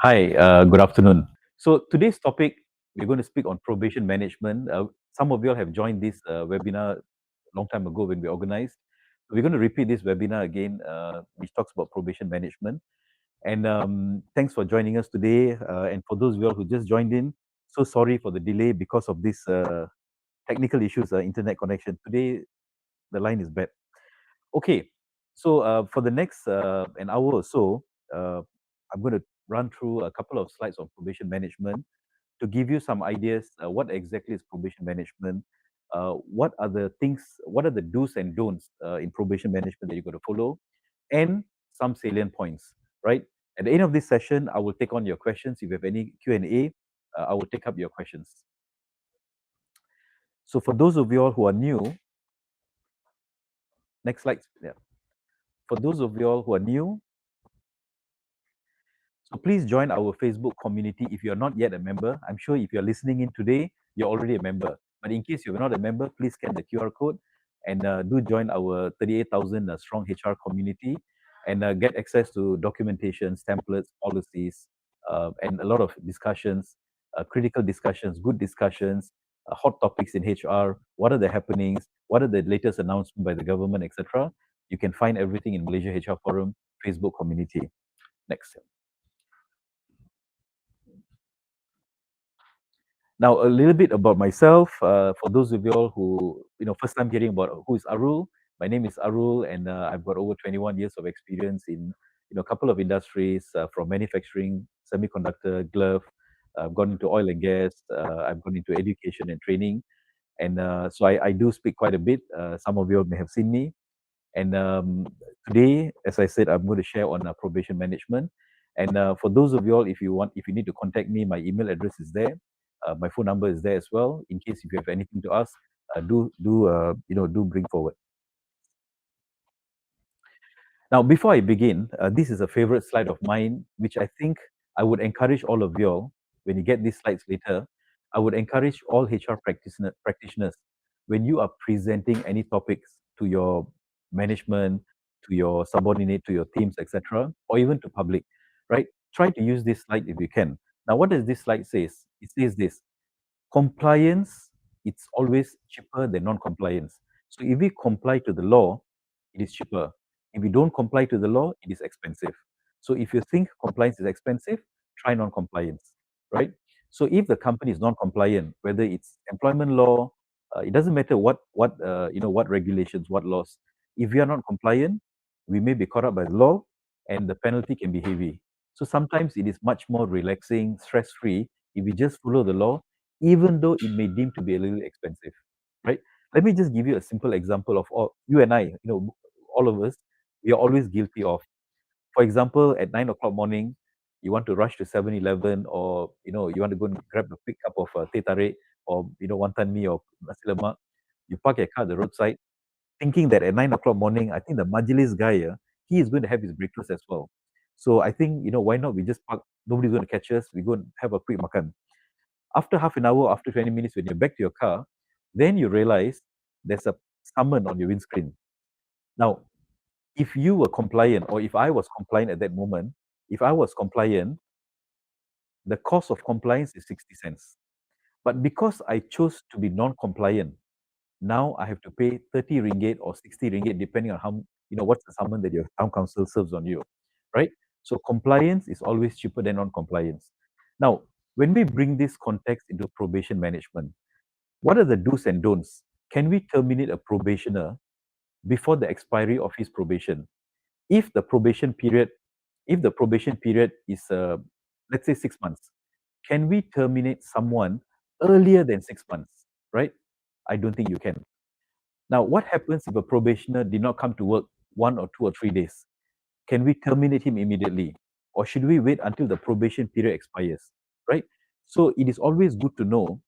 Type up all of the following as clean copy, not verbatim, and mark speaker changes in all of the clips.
Speaker 1: Hi, good afternoon. So today's topic, we're going to speak on probation management. Some of you all have joined this webinar a long time ago when we organized. We're going to repeat this webinar again, which talks about probation management. And thanks for joining us today. And for those of you all who just joined in, so sorry for the delay because of this technical issues, internet connection. Today, the line is bad. Okay, so for the next an hour or so, I'm going to run through a couple of slides on probation management to give you some ideas. What exactly is probation management? What are the things? What are the do's and don'ts in probation management that you're going to follow? And some salient points. Right. At the end of this session, I will take on your questions. If you have any Q&A, I will take up your questions. So for those of you all who are new, next slide. Yeah. For those of you all who are new, so please join our Facebook community if you're not yet a member. I'm sure if you're listening in today, you're already a member. But in case you're not a member, please scan the QR code and do join our 38,000 strong HR community and get access to documentations, templates, policies, and a lot of discussions, critical discussions, good discussions, hot topics in HR. What are the happenings? What are the latest announcements by the government, etc.? You can find everything in Malaysia HR Forum Facebook community. Next. Now, a little bit about myself. For those of you all who, first time hearing about who is 𝙁𝙊𝘾𝙄𝘼𝙇𝙎, my name is 𝙁𝙁𝙁, and I've got over 21 years of experience in, a couple of industries, from manufacturing, semiconductor, glove. I've gone into oil and gas. I've gone into education and training, and so I do speak quite a bit. Some of you all may have seen me, and today, as I said, I'm going to share on probation management. And for those of you all, if you need to contact me, my email address is there. My phone number is there as well. In case if you have anything to ask, do bring forward. Now, before I begin, this is a favorite slide of mine, which I think I would encourage all of you all, when you get these slides later, I would encourage all HR practitioners, when you are presenting any topics to your management, to your subordinate, to your teams, etc., or even to public, right? Try to use this slide if you can. Now, what does this slide say? It says this: compliance, it's always cheaper than non-compliance. So if we comply to the law, it is cheaper. If we don't comply to the law, it is expensive. So if you think compliance is expensive, try non-compliance, right? So if the company is non-compliant, whether it's employment law, it doesn't matter what regulations, what laws. If we are not compliant, we may be caught up by the law, and the penalty can be heavy. So sometimes it is much more relaxing, stress-free if we just follow the law, even though it may deem to be a little expensive, right? Let me just give you a simple example of all you and I, all of us, we are always guilty of. For example, at 9 o'clock morning, you want to rush to 7-Eleven, or you want to go and grab a quick cup of teh tarik, or wonton mee or nasi lemak. You park your car at the roadside, thinking that at 9 o'clock morning, I think the Majlis guy, he is going to have his breakfast as well. So I think, why not we just park? Nobody's going to catch us. We go and have a quick makan. After half an hour, after 20 minutes, when you're back to your car, then you realize there's a summon on your windscreen. Now, if you were compliant, or if I was compliant at that moment, if I was compliant, the cost of compliance is 60 cents. But because I chose to be non-compliant, now I have to pay 30 ringgit or 60 ringgit, depending on how, what's the summon that your town council serves on you, right? So compliance is always cheaper than non-compliance. Now, when we bring this context into probation management, what are the do's and don'ts? Can we terminate a probationer before the expiry of his probation? If the probation period is, let's say, 6 months, can we terminate someone earlier than 6 months? Right? I don't think you can. Now, what happens if a probationer did not come to work 1 or 2 or 3 days? Can we terminate him immediately, or should we wait until the probation period expires? Right? So it is always good to know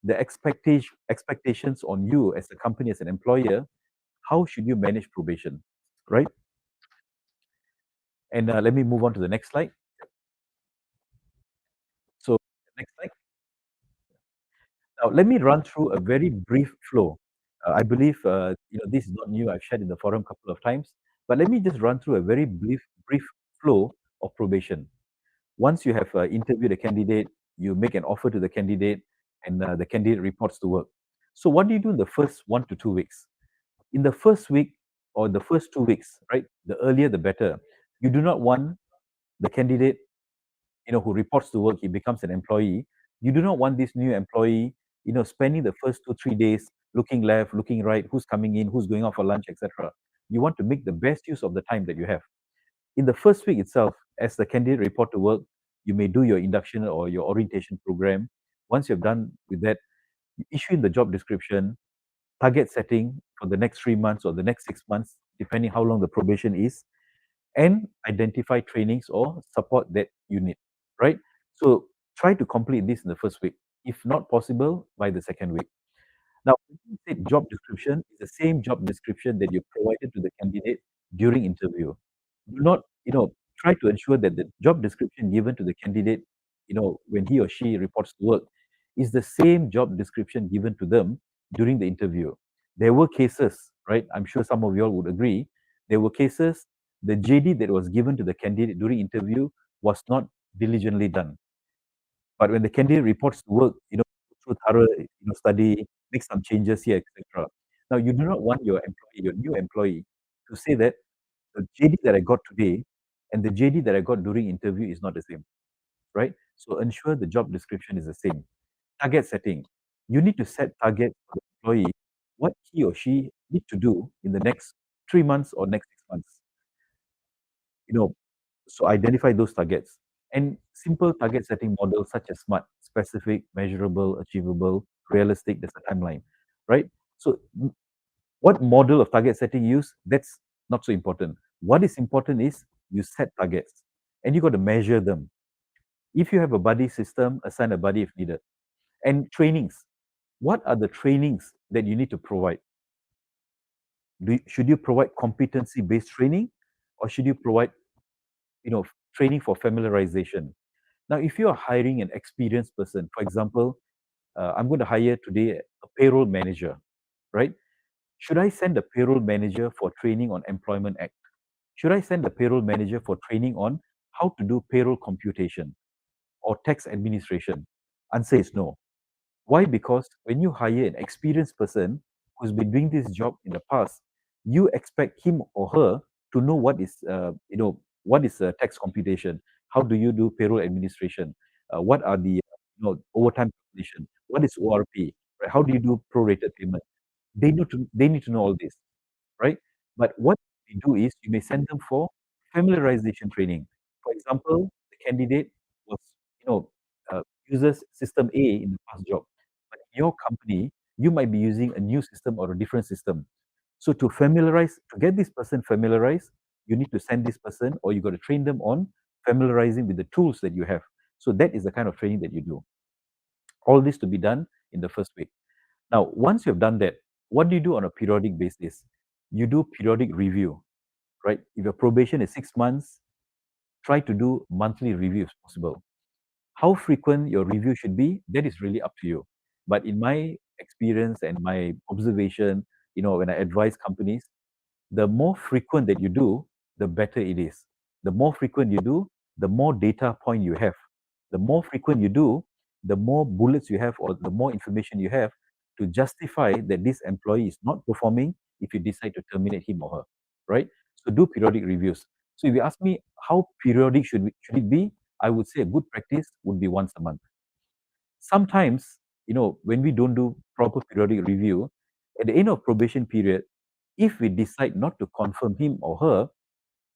Speaker 1: the expectations on you as a company, as an employer. How should you manage probation? Right? And let me move on to the next slide. So next slide. Now, let me run through a very brief flow. I believe this is not new. I've shared in the forum a couple of times, but let me just run through a very brief flow of probation. Once you have interviewed a candidate, you make an offer to the candidate, and the candidate reports to work. So what do you do in the first 1 to 2 weeks? In the first week or the first 2 weeks, right? The earlier the better. You do not want the candidate, who reports to work, he becomes an employee. You do not want this new employee, spending the first 2, 3 days looking left, looking right, who's coming in, who's going out for lunch, etc. You want to make the best use of the time that you have. In the first week itself, as the candidate report to work, you may do your induction or your orientation program. Once you've done with that, you issue in the job description, target setting for the next 3 months or the next 6 months, depending how long the probation is, and identify trainings or support that you need, right? So try to complete this in the first week. If not possible, by the second week. Now, when you say job description, is the same job description that you provided to the candidate during interview. Do not, try to ensure that the job description given to the candidate, when he or she reports to work, is the same job description given to them during the interview. There were cases, right? I'm sure some of you all would agree. There were cases, the JD that was given to the candidate during interview was not diligently done. But when the candidate reports to work, go through thorough, study, make some changes here, etc. Now, you do not want your employee, your new employee, to say that the JD that I got today and the JD that I got during interview is not the same, right? So ensure the job description is the same. Target setting. You need to set targets for the employee, what he or she need to do in the next 3 months or next 6 months. You know, so identify those targets. And simple target setting models such as SMART, specific, measurable, achievable, realistic, there's a timeline, right? So what model of target setting you use, that's not so important. What is important is you set targets and you got to measure them. If you have a buddy system, assign a buddy if needed. And trainings. What are the trainings that you need to provide? Should you provide competency-based training, or should you provide, training for familiarization? Now, if you are hiring an experienced person, for example, I'm going to hire today a payroll manager, right? Should I send a payroll manager for training on Employment Act? Should I send the payroll manager for training on how to do payroll computation or tax administration? Answer is no. Why? Because when you hire an experienced person who's been doing this job in the past, you expect him or her to know what is tax computation, how do you do payroll administration, what are the overtime calculation, what is ORP, right? How do you do prorated payment? They need to know all this, right? But what we do is you may send them for familiarization training. For example, the candidate was, you know, uses system A in the past job, but in your company, you might be using a new system or a different system. So to get this person familiarized, you need to send this person or you got to train them on familiarizing with the tools that you have. So that is the kind of training that you do. All this to be done in the first week. Now, once you've done that, what do you do on a periodic basis? You do periodic review, right? If your probation is 6 months, try to do monthly review if possible. How frequent your review should be, that is really up to you. But in my experience and my observation, when I advise companies, the more frequent that you do, the better it is. The more frequent you do, the more data point you have. The more frequent you do, the more bullets you have or the more information you have to justify that this employee is not performing if you decide to terminate him or her, right? So do periodic reviews. So if you ask me how periodic should it be, I would say a good practice would be once a month. Sometimes, when we don't do proper periodic review, at the end of probation period, if we decide not to confirm him or her,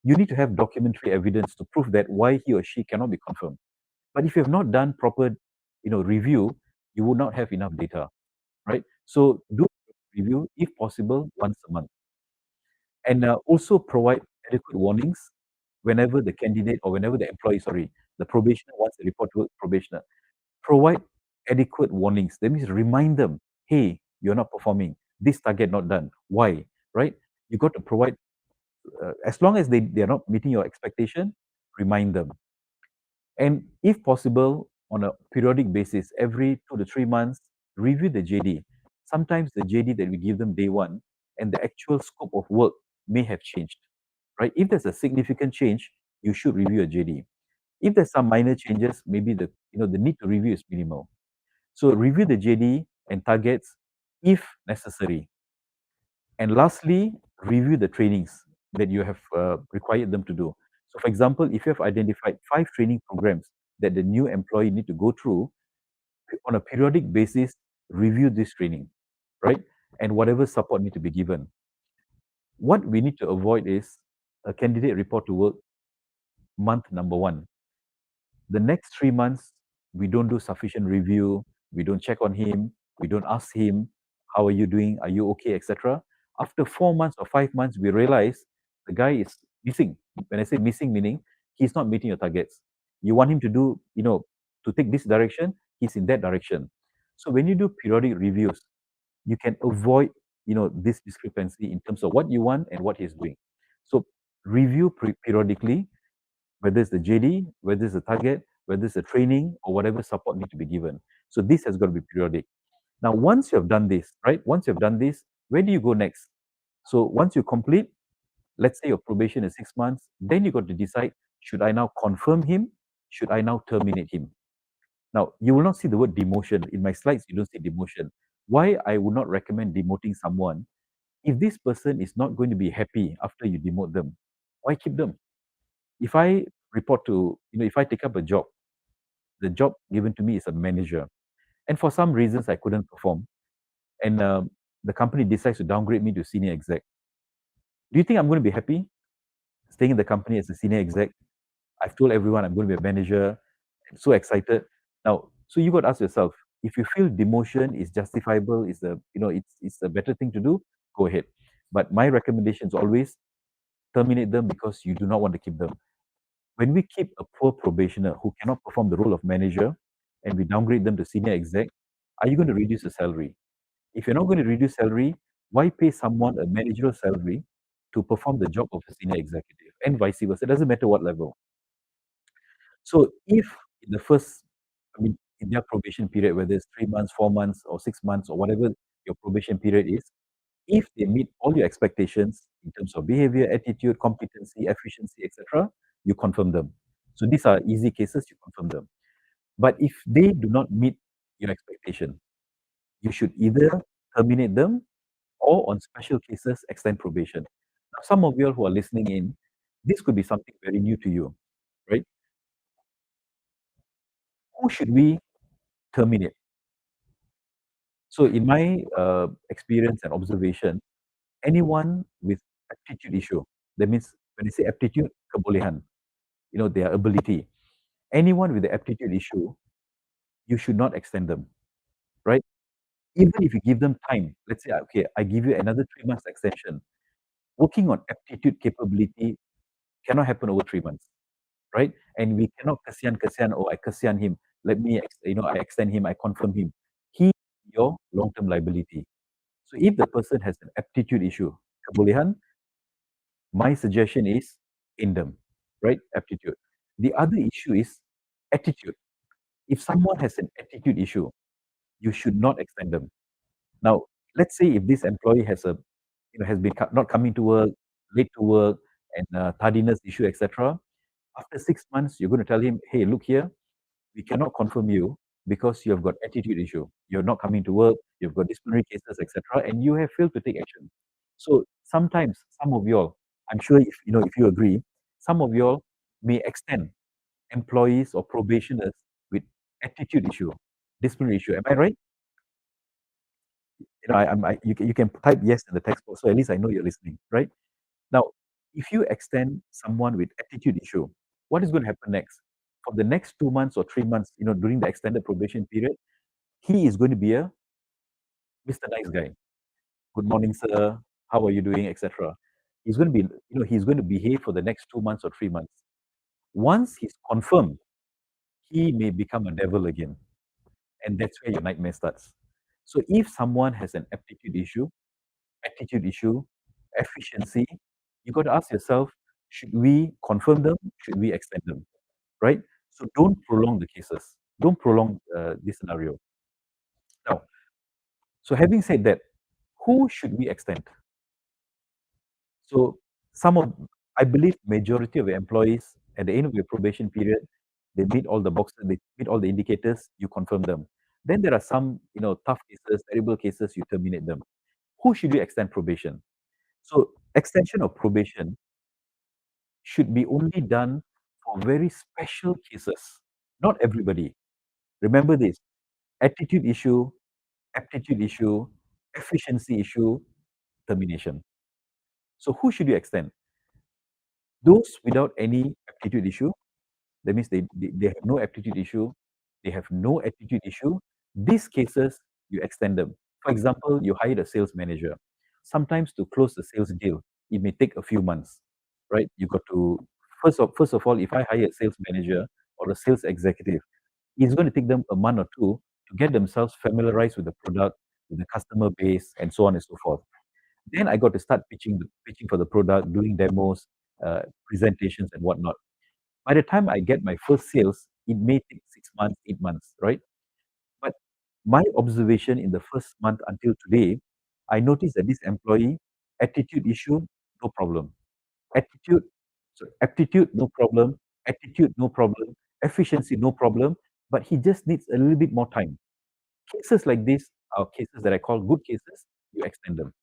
Speaker 1: you need to have documentary evidence to prove that why he or she cannot be confirmed. But if you have not done proper, review, you would not have enough data, right? So do review if possible once a month, and also provide adequate warnings whenever the candidate or whenever the employee, sorry, the probationer wants to report to probationer. Provide adequate warnings. That means remind them, hey, you're not performing. This target not done. Why? Right? You got to provide, as long as they are not meeting your expectation, remind them. And if possible, on a periodic basis, every 2 to 3 months, review the JD. Sometimes the JD that we give them day one and the actual scope of work may have changed, right? If there's a significant change, you should review a JD. If there's some minor changes, maybe the need to review is minimal. So review the JD and targets if necessary. And lastly, review the trainings that you have required them to do. So for example, if you have identified 5 training programs that the new employee need to go through, on a periodic basis, review this training, right? And whatever support need to be given. What we need to avoid is a candidate report to work month number 1. The next 3 months, we don't do sufficient review, we don't check on him, we don't ask him, how are you doing? Are you okay, etc. After 4 months or 5 months, we realize the guy is missing. When I say missing, meaning he's not meeting your targets. You want him to do, to take this direction, he's in that direction. So when you do periodic reviews, you can avoid, this discrepancy in terms of what you want and what he's doing. So review periodically, whether it's the JD, whether it's the target, whether it's the training, or whatever support need to be given. So this has got to be periodic. Now, once you have done this, right? Once you have done this, where do you go next? So once you complete, let's say your probation is 6 months, then you got to decide, should I now confirm him? Should I now terminate him? Now, you will not see the word demotion. In my slides, you don't see demotion. Why I would not recommend demoting someone? If this person is not going to be happy after you demote them, why keep them? If I report to, if I take up a job, the job given to me is a manager, and for some reasons I couldn't perform, and the company decides to downgrade me to senior exec. Do you think I'm going to be happy staying in the company as a senior exec? I've told everyone I'm going to be a manager. I'm so excited. Now, so you got to ask yourself, if you feel demotion is justifiable, is a it's a better thing to do, go ahead. But my recommendation is always terminate them because you do not want to keep them. When we keep a poor probationer who cannot perform the role of manager and we downgrade them to senior exec, are you going to reduce the salary? If you're not going to reduce salary, why pay someone a managerial salary to perform the job of a senior executive, and vice versa? It doesn't matter what level. So if in the first, in their probation period, whether it's 3 months, 4 months, or 6 months, or whatever your probation period is, if they meet all your expectations in terms of behavior, attitude, competency, efficiency, etc., you confirm them. So these are easy cases, you confirm them. But if they do not meet your expectation, you should either terminate them or on special cases, extend probation. Now, some of you all who are listening in, this could be something very new to you, right? Who should we terminate? So in my experience and observation, anyone with aptitude issue, that means when I say aptitude, kebolehan, their ability. Anyone with the aptitude issue, you should not extend them, right? Even if you give them time, let's say, okay, I give you another 3 months extension. Working on aptitude capability cannot happen over 3 months, right? And we cannot kasihan, oh, I kasihan him. Let me, I extend him, I confirm him. He is your long-term liability. So if the person has an aptitude issue, kebolehan, my suggestion is in them, right? Aptitude. The other issue is attitude. If someone has an attitude issue, you should not extend them. Now, let's say if this employee has been not coming to work, late to work, and tardiness issue, etc. After 6 months, you're going to tell him, hey, look here, we cannot confirm you because you have got attitude issue. You're not coming to work, you've got disciplinary cases, etc., and you have failed to take action. So sometimes some of y'all, I'm sure if you agree, some of y'all may extend employees or probationers with attitude issue, disciplinary issue. Am I right? You can type yes in the text box, so at least I know you're listening, right? Now, if you extend someone with attitude issue, what is going to happen next? For the next 2 months or 3 months, during the extended probation period, he is going to be a Mr. Nice Guy. Good morning, sir. How are you doing, etc. He's going to be, he's going to behave for the next 2 months or 3 months. Once he's confirmed, he may become a devil again, and that's where your nightmare starts. So if someone has an attitude issue, efficiency, you got to ask yourself, should we confirm them? Should we extend them? Right? So don't prolong the cases. Don't prolong this scenario. Now, so having said that, who should we extend? So I believe majority of your employees at the end of your probation period, they meet all the boxes, they meet all the indicators, you confirm them. Then there are some, tough cases, terrible cases, you terminate them. Who should you extend probation? So extension of probation should be only done for very special cases, not everybody. Remember this: attitude issue, aptitude issue, efficiency issue, termination. So who should you extend? Those without any aptitude issue, that means they have no aptitude issue, they have no attitude issue. These cases, you extend them. For example, you hired a sales manager. Sometimes to close the sales deal, it may take a few months, right? You got to first of all, if I hire a sales manager or a sales executive, it's going to take them a month or two to get themselves familiarized with the product, with the customer base, and so on and so forth. Then I got to start pitching for the product, doing demos, presentations, and whatnot. By the time I get my first sales, it may take 6 months, 8 months, right? But my observation in the first month until today, I noticed that this employee, attitude issue, no problem. Attitude, so aptitude, no problem. Attitude, no problem. Efficiency, no problem. But he just needs a little bit more time. Cases like this are cases that I call good cases. You extend them,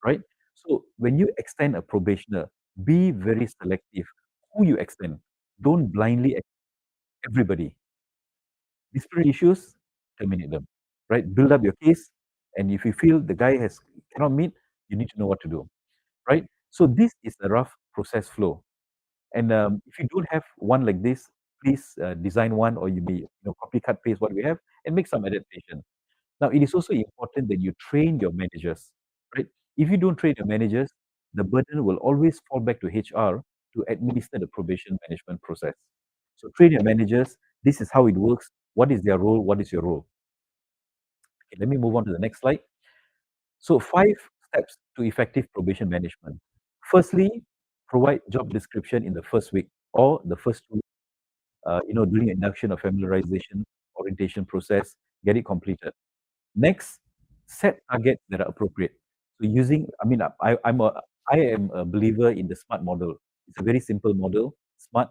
Speaker 1: right? So when you extend a probationer, be very selective who you extend. Don't blindly extend everybody. Disciplinary issues, terminate them, right? Build up your case, and if you feel the guy has cannot meet, you need to know what to do, right? So this is a rough process flow. And if you don't have one like this, please design one, or you may copy cut paste what we have and make some adaptation. Now, it is also important that you train your managers, right? If you don't train your managers, the burden will always fall back to HR to administer the probation management process. So train your managers. This is how it works. What is their role? What is your role? Okay, let me move on to the next slide. So 5 steps to effective probation management. Firstly, provide job description in the first week or the first 2 weeks, during induction or familiarization, orientation process, get it completed. Next, set targets that are appropriate. So I mean, I am a believer in the SMART model. It's a very simple model. SMART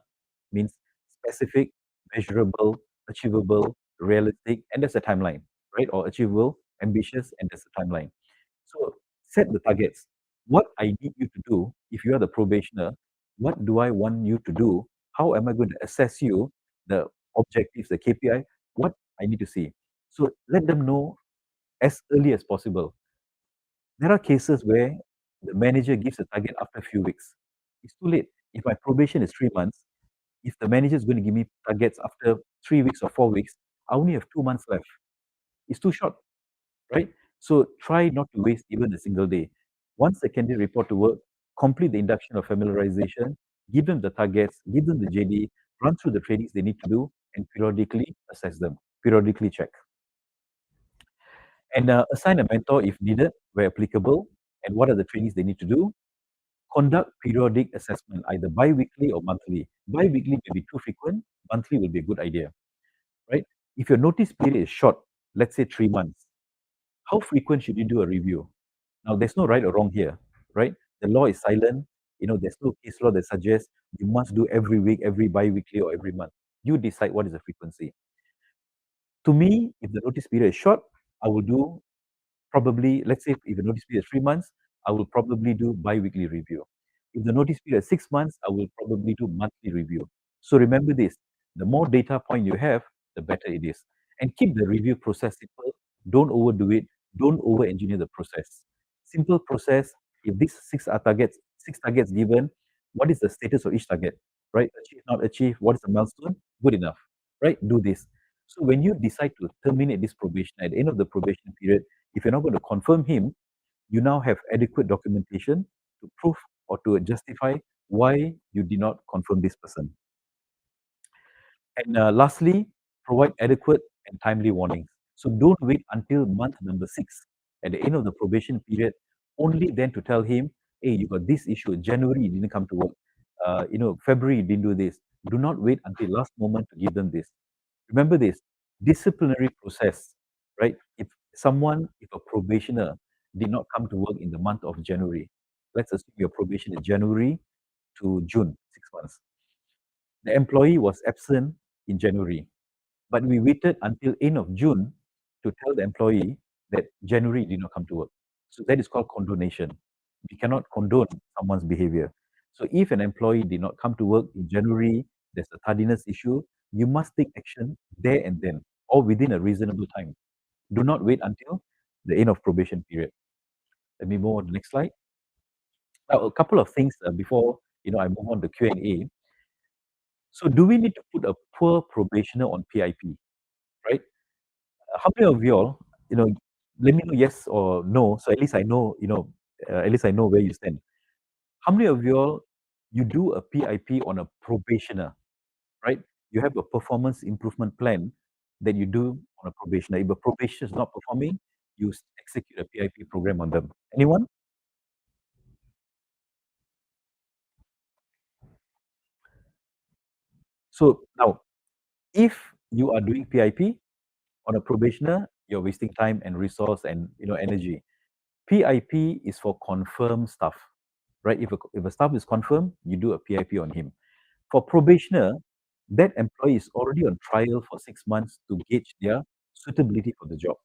Speaker 1: means specific, measurable, achievable, realistic, and there's a timeline, right? Or achievable, ambitious, and there's a timeline. So set the targets. What I need you to do, if you are the probationer, what do I want you to do? How am I going to assess you? The objectives, the KPI, what I need to see. So let them know as early as possible. There are cases where the manager gives a target after a few weeks. It's too late. If my probation is 3 months, if the manager is going to give me targets after 3 weeks or 4 weeks, I only have 2 months left. It's too short, right? So try not to waste even a single day. Once the candidate report to work, complete the induction or familiarization, give them the targets, give them the JD, run through the trainings they need to do, and periodically assess them, periodically check. And assign a mentor if needed, where applicable, and what are the trainings they need to do. Conduct periodic assessment, either bi-weekly or monthly. Bi-weekly may be too frequent, monthly will be a good idea, right? If your notice period is short, let's say 3 months, how frequent should you do a review? Now, there's no right or wrong here, right? The law is silent. There's no case law that suggests you must do every week, every bi-weekly, or every month. You decide what is the frequency. To me, if the notice period is short, I will do probably, let's say if the notice period is 3 months, I will probably do bi-weekly review. If the notice period is 6 months, I will probably do monthly review. So remember this, the more data point you have, the better it is. And keep the review process simple. Don't overdo it. Don't over-engineer the process. Simple process. If these six targets given, what is the status of each target? Right? Achieve, not achieve. What is the milestone? Good enough. Right? Do this. So when you decide to terminate this probation at the end of the probation period, if you're not going to confirm him, you now have adequate documentation to prove or to justify why you did not confirm this person. And lastly, provide adequate and timely warnings. So don't wait until month number 6 at the end of the probation period, only then to tell him, hey, you got this issue. January, you didn't come to work. February, you didn't do this. Do not wait until last moment to give them this. Remember this, disciplinary process, right? If a probationer did not come to work in the month of January, let's assume your probation is January to June, 6 months. The employee was absent in January, but we waited until end of June to tell the employee that January did not come to work. So that is called condonation. We cannot condone someone's behavior. So if an employee did not come to work in January, there's a tardiness issue, you must take action there and then, or within a reasonable time. Do not wait until the end of probation period. Let me move on to the next slide. Now, a couple of things before I move on to Q&A. So, do we need to put a poor probationer on PIP? Right? How many of y'all, let me know yes or no, so at least I know, at least I know where you stand. How many of y'all you do a PIP on a probationer, right? You have a performance improvement plan that you do on a probationer. If a probation is not performing, you execute a PIP program on them. Anyone? So now, if you are doing PIP on a probationer, you're wasting time and resource and energy. PIP is for confirmed staff, right? If a staff is confirmed, you do a PIP on him. For probationer, that employee is already on trial for 6 months to gauge their suitability for the job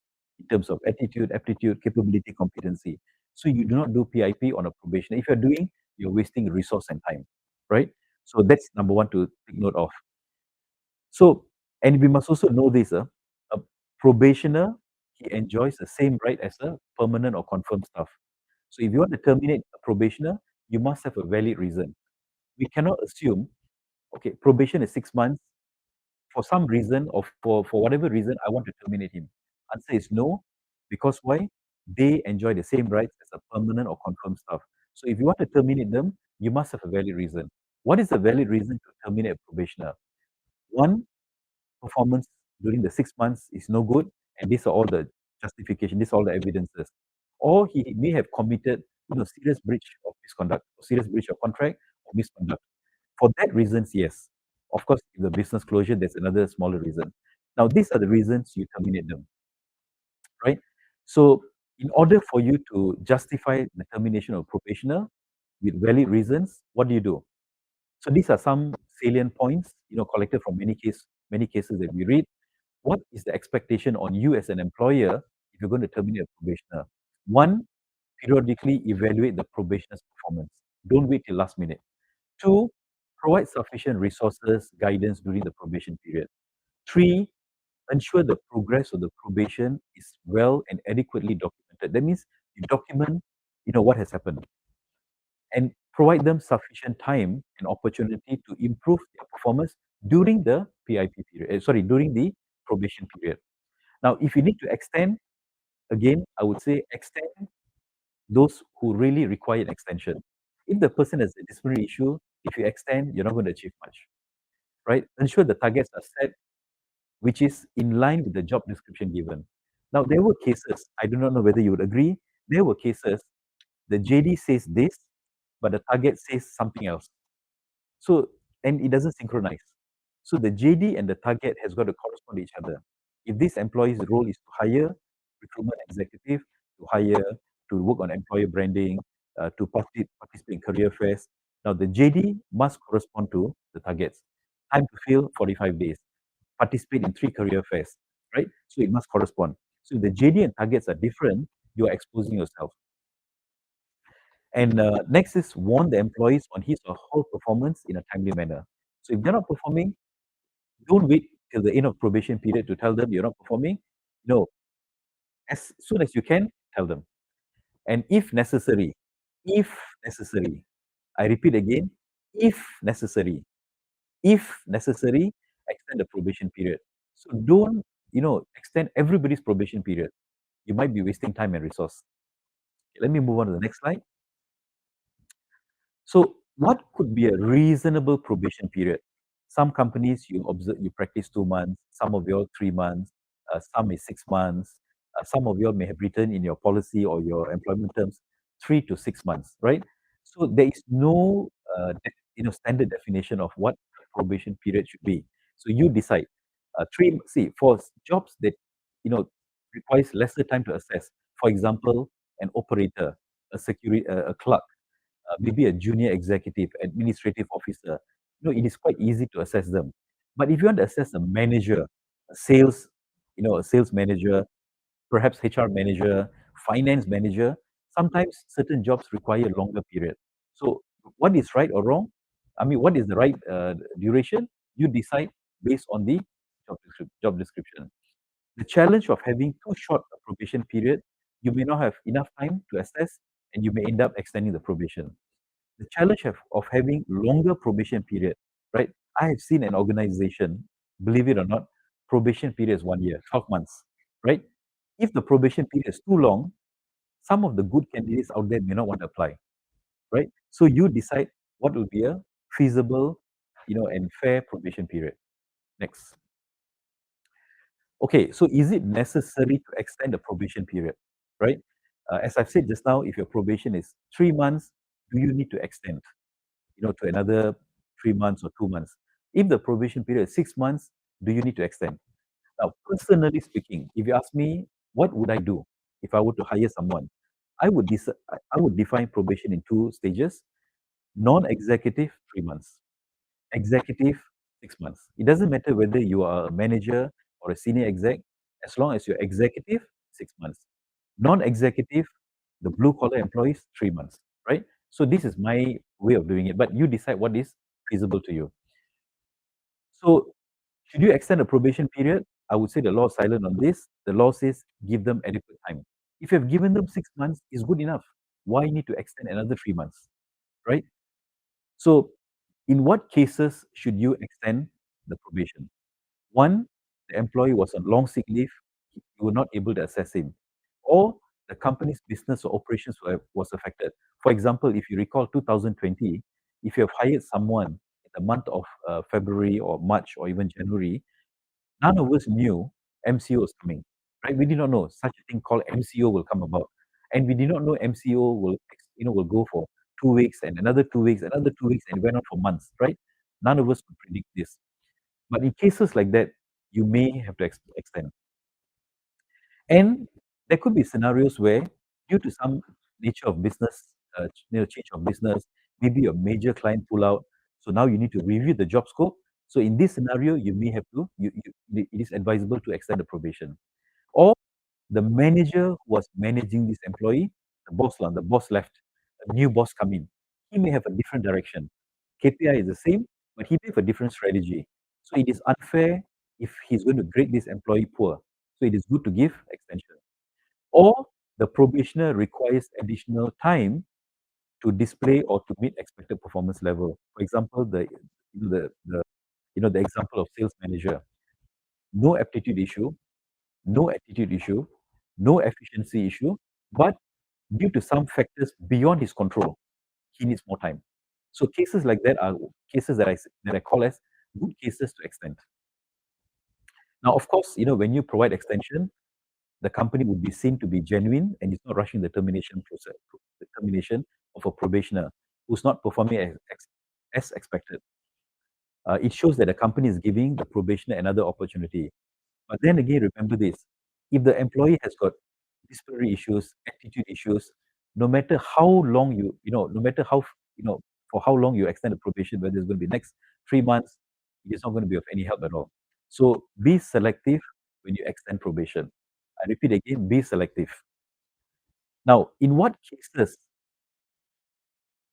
Speaker 1: in terms of attitude, aptitude, capability, competency. So you do not do PIP on a probationer. If you're doing, you're wasting resource and time, right? So that's number one to take note of. So, and we must also know this, a probationer, he enjoys the same right as a permanent or confirmed staff. So if you want to terminate a probationer, you must have a valid reason. We cannot assume, okay, probation is 6 months. For some reason or for whatever reason, I want to terminate him. Answer is no, because why? They enjoy the same rights as a permanent or confirmed staff. So if you want to terminate them, you must have a valid reason. What is a valid reason to terminate a probationer? One, performance during the 6 months is no good, and these are all the justification, these are all the evidences. Or he may have committed, serious breach of misconduct, or serious breach of contract, or misconduct. For that reasons, yes. Of course, if the business closure, there's another smaller reason. Now, these are the reasons you terminate them, right? So, in order for you to justify the termination of probationer with valid reasons, what do you do? So, these are some salient points, collected from many cases that we read. What is the expectation on you as an employer if you're going to terminate a probationer? One, periodically evaluate the probationer's performance. Don't wait till last minute. Two, provide sufficient resources, guidance during the probation period. Three, ensure the progress of the probation is well and adequately documented. That means you document, what has happened, and provide them sufficient time and opportunity to improve their performance during the PIP period. During the probation period. Now, if you need to extend, again, I would say extend those who really require an extension. If the person has a disciplinary issue, if you extend, you're not going to achieve much, right? Ensure the targets are set, which is in line with the job description given. Now, there were cases, I do not know whether you would agree, there were cases, the JD says this, but the target says something else. So, and it doesn't synchronize. So the JD and the target has got to correspond to each other. If this employee's role is to hire recruitment executive, to hire, to work on employer branding, to participate in career fairs, now the JD must correspond to the targets. Time to fill 45 days. Participate in 3 career fairs, right? So it must correspond. So if the JD and targets are different, you are exposing yourself. And next is warn the employees on his or her performance in a timely manner. So if they're not performing, don't wait till the end of probation period to tell them you're not performing. No, as soon as you can, tell them. And if necessary, I repeat again, if necessary, extend the probation period. So don't, extend everybody's probation period. You might be wasting time and resource. Let me move on to the next slide. So what could be a reasonable probation period? Some companies you practice 2 months, some of your 3 months, some is 6 months, some of you may have written in your policy or your employment terms 3 to 6 months, right? So there is no standard definition of what probation period should be. So you decide. For jobs that requires lesser time to assess. For example, an operator, a security, a clerk, maybe a junior executive, administrative officer, it is quite easy to assess them. But if you want to assess a manager, a sales, a sales manager, perhaps HR manager, finance manager, sometimes certain jobs require a longer period. So what is right or wrong? I mean, what is the right duration? You decide based on the job description. The challenge of having too short a probation period, you may not have enough time to assess, and you may end up extending the probation. The challenge of having longer probation period, right? I have seen an organization, believe it or not, probation period is 1 year, 12 months, right? If the probation period is too long, some of the good candidates out there may not want to apply, right? So you decide what will be a feasible, and fair probation period. Next. Okay, so is it necessary to extend the probation period, right? As I've said just now, if your probation is 3 months, do you need to extend, to another 3 months or 2 months? If the probation period is 6 months, do you need to extend? Now, personally speaking, if you ask me, what would I do if I were to hire someone? I would define probation in two stages: non-executive 3 months, executive 6 months. It doesn't matter whether you are a manager or a senior exec, as long as you're executive, 6 months. Non-executive, the blue collar employees, 3 months, right? So this is my way of doing it, but you decide what is feasible to you. So should you extend the probation period? I would say the law is silent on this. The law says give them adequate time. If you have given them 6 months, it's good enough. Why need to extend another 3 months, right? So in what cases should you extend the probation? One, the employee was on long sick leave, you were not able to assess him, or the company's business or operations was affected. For example, if you recall 2020, if you have hired someone in the month of February or March or even January, none of us knew MCO was coming, right? We did not know such a thing called MCO will come about, and we did not know MCO will go for 2 weeks and another 2 weeks, another 2 weeks, and it went on for months, right? None of us could predict this. But in cases like that, you may have to extend. And there could be scenarios where, due to some nature of business, change of business, maybe a major client pull out, so now you need to review the job scope. So in this scenario, you may have to, it is advisable to extend the probation. Or the manager who was managing this employee, the boss left, a new boss come in. He may have a different direction. KPI is the same, but he may have a different strategy. So it is unfair if he's going to grade this employee poor. So it is good to give extension. Or the probationer requires additional time to display or to meet expected performance level. For example, the example of sales manager, no aptitude issue, no attitude issue, no efficiency issue, but due to some factors beyond his control, he needs more time. So cases like that are cases that I call as good cases to extend. Now, of course, when you provide extension, the company would be seen to be genuine and is not rushing the termination process, the termination of a probationer who's not performing as expected. It shows that the company is giving the probationer another opportunity. But then again, remember this: if the employee has got disciplinary issues, attitude issues, no matter how long no matter how for how long you extend the probation, whether it's going to be next 3 months, it is not going to be of any help at all. So be selective when you extend probation. I repeat again, be selective. Now, in what cases,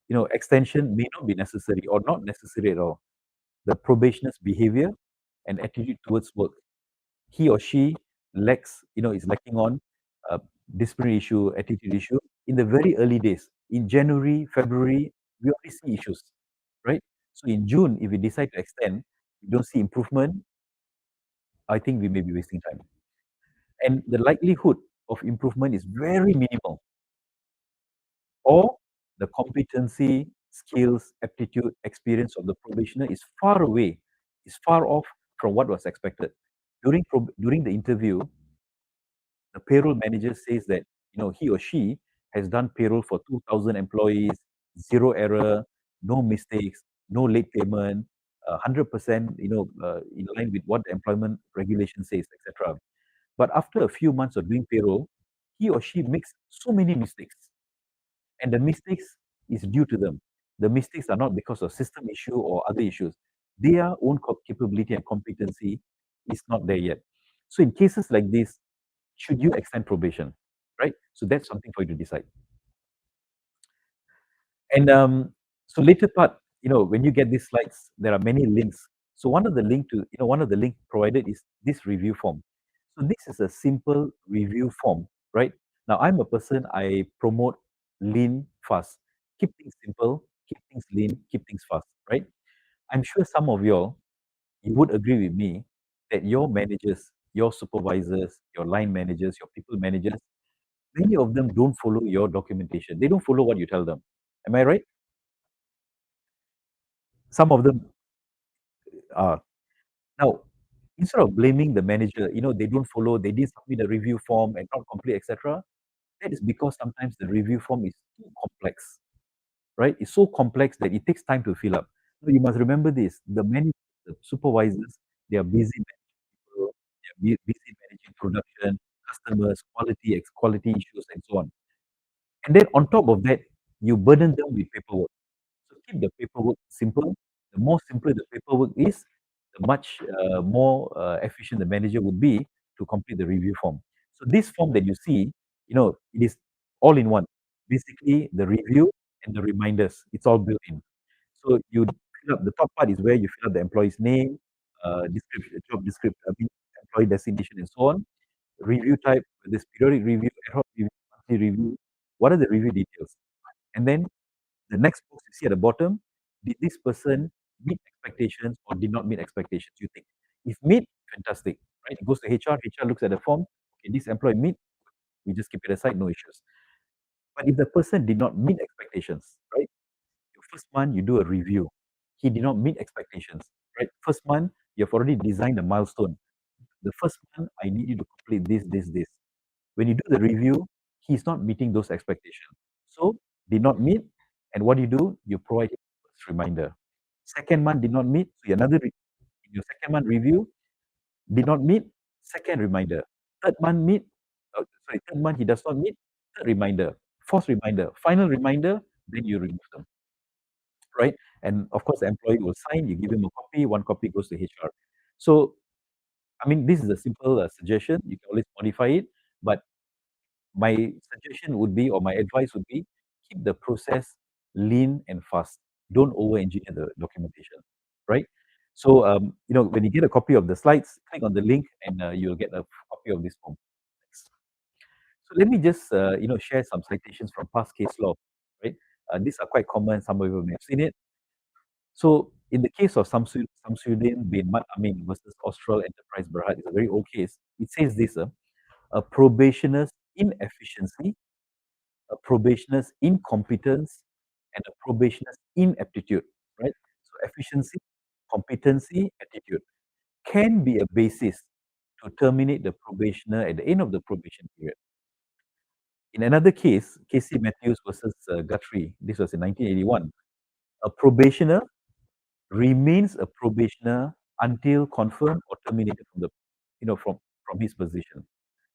Speaker 1: extension may not be necessary or not necessary at all? The probationer's behavior and attitude towards work. He or she is lacking on uh, disciplinary issue, attitude issue in the very early days. In January, February, we already see issues, right? So in June, if we decide to extend, we don't see improvement, I think we may be wasting time. And the likelihood of improvement is very minimal. Or the competency, skills, aptitude, experience of the probationer is far off from what was expected. During the interview, the payroll manager says that he or she has done payroll for 2,000 employees, zero error, no mistakes, no late payment, 100% in line with what the employment regulation says, etc. But after a few months of doing payroll, he or she makes so many mistakes, and the mistakes is due to them. The mistakes are not because of system issue or other issues. their own capability and competency is not there yet. So in cases like this, should you extend probation, right? So that's something for you to decide. And so later part, when you get these slides, there are many links. So one of the link provided is this review form. So this is a simple review form, right? Now I'm a person, I promote lean, fast. Keep things simple, keep things lean, keep things fast, right? I'm sure some of you would agree with me that your managers, your supervisors, your line managers, your people managers, many of them don't follow your documentation. They don't follow what you tell them. Am I right? Some of them are. Now, instead of blaming the manager, they don't follow, they didn't submit a review form and not complete, etc. That is because sometimes the review form is too complex, right? It's so complex that it takes time to fill up. So you must remember this: the supervisors, they are busy managing people, they are busy managing production, customers, quality issues, and so on. And then on top of that, you burden them with paperwork. So keep the paperwork simple. The more simple the paperwork is, the much more efficient the manager would be to complete the review form. So this form that you see, it is all in one. Basically, the review and the reminders, it's all built in. So you fill up the top part is where you fill up the employee's name, description, job description, employee designation, and so on. Review type, this periodic review, ad hoc review, monthly review. What are the review details? And then the next box you see at the bottom, did this person meet expectations or did not meet expectations, you think? If meet, fantastic, right? It goes to HR, HR looks at the form, okay, this employee meet, we just keep it aside, no issues. But if the person did not meet expectations, right? Your first month, you do a review. He did not meet expectations, right? First month, you've already designed a milestone. The first month, I need you to complete this. When you do the review, he's not meeting those expectations. So, did not meet, and what do? You provide him a reminder. Second month did not meet, so in your second month review, did not meet, second reminder. Third month he does not meet, third reminder. Fourth reminder, final reminder, then you remove them, right? And of course, the employee will sign, you give him a copy, one copy goes to HR. So, I mean, this is a simple suggestion. You can always modify it, but my suggestion would be, or my advice would be, keep the process lean and fast. Don't over-engineer the documentation, right? So, when you get a copy of the slides, click on the link and you'll get a copy of this form. Thanks. So let me just, share some citations from past case law, right? These are quite common. Some of you may have seen it. So, in the case of Samsudin bin Mat Amin versus Austral Enterprise Berhad, it's a very old case. It says this: a probationer's inefficiency, a probationer's incompetence, and a probationer's inaptitude, right? So efficiency, competency, attitude can be a basis to terminate the probationer at the end of the probation period. In another case, Casey Matthews versus Guthrie, this was in 1981, a probationer remains a probationer until confirmed or terminated from his position.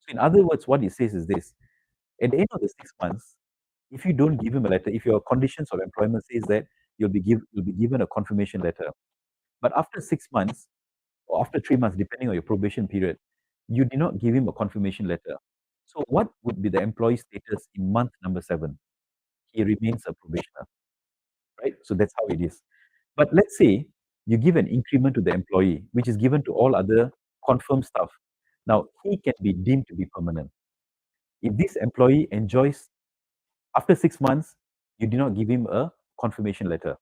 Speaker 1: So in other words, what it says is this: at the end of the 6 months, if you don't give him a letter, if your conditions of employment says that you'll be given a confirmation letter, but after 6 months or after 3 months, depending on your probation period, you did not give him a confirmation letter. So what would be the employee status in month number 7? He remains a probationer, right? So that's how it is. But let's say you give an increment to the employee, which is given to all other confirmed staff. Now he can be deemed to be permanent. If this employee enjoys after 6 months, you did not give him a confirmation letter.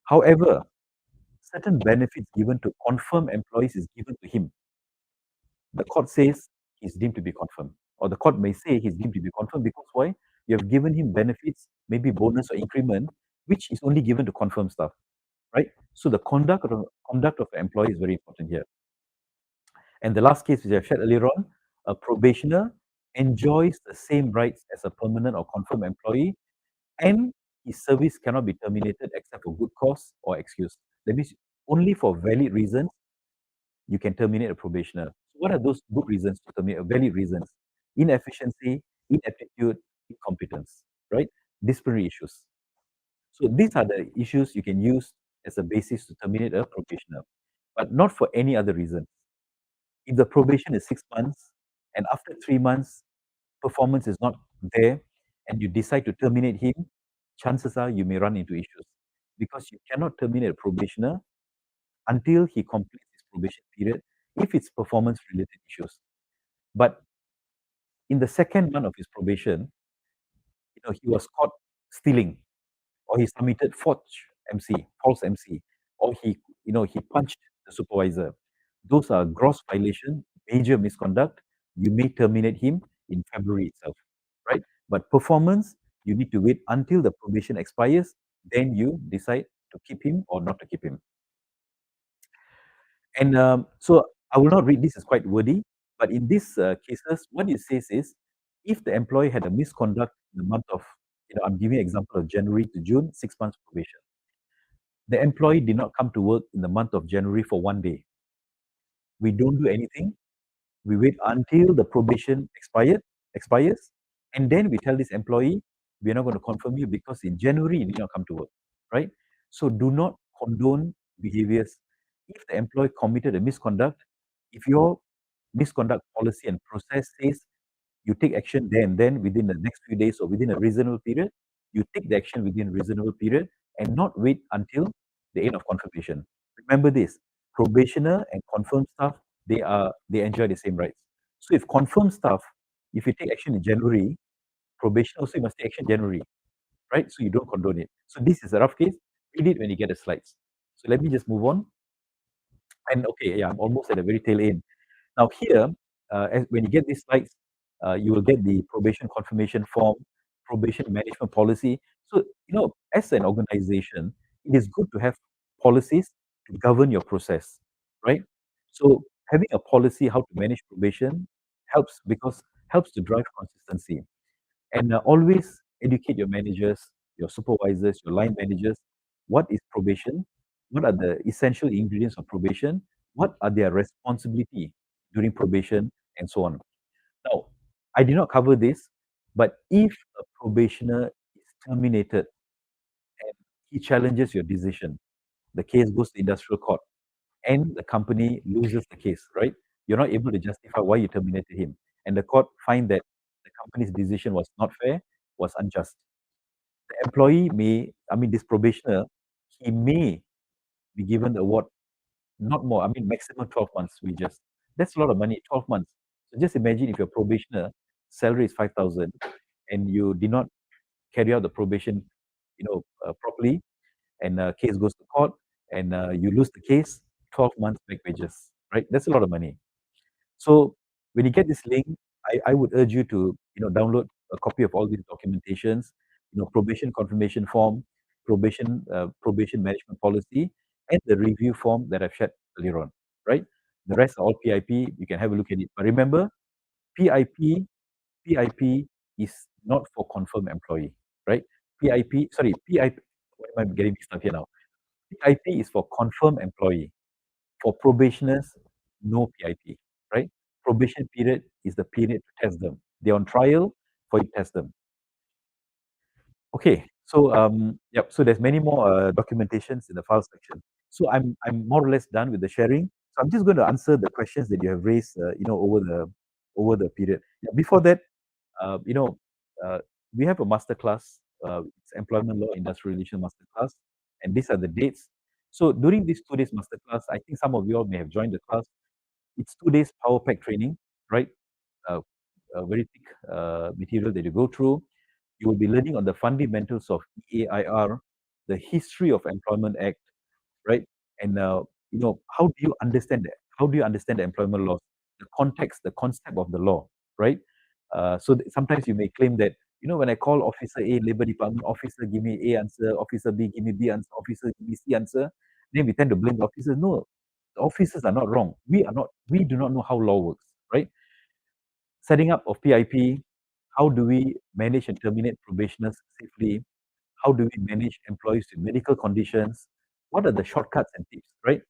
Speaker 1: However, certain benefits given to confirmed employees is given to him. The court says he's deemed to be confirmed, or the court may say he's deemed to be confirmed because why? You have given him benefits, maybe bonus or increment, which is only given to confirmed staff, right? So the conduct of the employee is very important here. And the last case which I've shared earlier on, a probationer enjoys the same rights as a permanent or confirmed employee, and his service cannot be terminated except for good cause or excuse. That means only for valid reasons you can terminate a probationer. So what are those good reasons to terminate? Valid reasons: inefficiency, inaptitude, incompetence, right? Disciplinary issues. So these are the issues you can use as a basis to terminate a probationer, but not for any other reason. If the probation is 6 months and after 3 months performance is not there and you decide to terminate him, chances are you may run into issues because you cannot terminate a probationer until he completes his probation period if it's performance related issues. But in the second month of his probation, he was caught stealing, or he submitted false MC, or he punched the supervisor. Those are gross violation, major misconduct. You may terminate him in February itself, right? But performance, you need to wait until the probation expires, then you decide to keep him or not to keep him. And so I will not read this, is quite wordy, but in these cases, what it says is, if the employee had a misconduct in the month of, I'm giving an example of January to June, 6 months probation. The employee did not come to work in the month of January for one day. We don't do anything. We wait until the probation expires, and then we tell this employee, we're not going to confirm you because in January you did not come to work, right? So do not condone behaviors. If the employee committed a misconduct, if your misconduct policy and process says you take action there and then within the next few days or within a reasonable period, you take the action within a reasonable period and not wait until the end of confirmation. Remember this, probationer and confirmed staff, they enjoy the same rights. So if confirmed staff, if you take action in January, probation also you must take action January, right? So you don't condone it. So this is a rough case. Read it when you get the slides. So let me just move on. And okay, yeah, I'm almost at the very tail end. Now here, when you get these slides, you will get the probation confirmation form, probation management policy. So, as an organization, it is good to have policies to govern your process, right? So having a policy how to manage probation helps to drive consistency. And always educate your managers, your supervisors, your line managers. What is probation? What are the essential ingredients of probation? What are their responsibility during probation, and so on. Now, I did not cover this, but if a probationer is terminated and he challenges your decision, the case goes to industrial court and the company loses the case, right? You're not able to justify why you terminated him. And the court find that the company's decision was not fair, was unjust. The employee this probationer, he may be given the award, not more, maximum 12 months wages. That's a lot of money, 12 months. So just imagine if your probationer salary is 5,000 and you did not carry out the probation, properly, and case goes to court and you lose the case, 12 months back wages, right? That's a lot of money. So when you get this link, I would urge you to download a copy of all these documentations, probation confirmation form, probation management policy, and the review form that I've shared earlier on, right? The rest are all PIP. You can have a look at it. But remember, PIP PIP is not for confirmed employee, right? PIP. Why am I getting mixed up here now? PIP is for confirmed employee. For probationers, no PIP, right? Probation period is the period to test them. They're on trial for you to test them. Okay, so yep. So there's many more documentations in the file section. So I'm more or less done with the sharing. So I'm just going to answer the questions that you have raised, over the period. Yeah, before that, uh, you know, uh, we have a master class. It's Employment Law Industrial Relations master class, and these are the dates. So during these 2 days master class, I think some of you all may have joined the class. It's 2 days power pack training, right? Uh, a very thick material that you go through. You will be learning on the fundamentals of EAIR, the history of Employment Act, right? And how do you understand that? How do you understand the employment laws, the context, the concept of the law, right? Sometimes you may claim that when I call Officer A, Labor Department, Officer give me A answer, Officer B give me B answer, Officer give me C answer, then we tend to blame the officers. No, the officers are not wrong. We do not know how law works, right? Setting up of PIP, how do we manage and terminate probationers safely? How do we manage employees with medical conditions? What are the shortcuts and tips, right,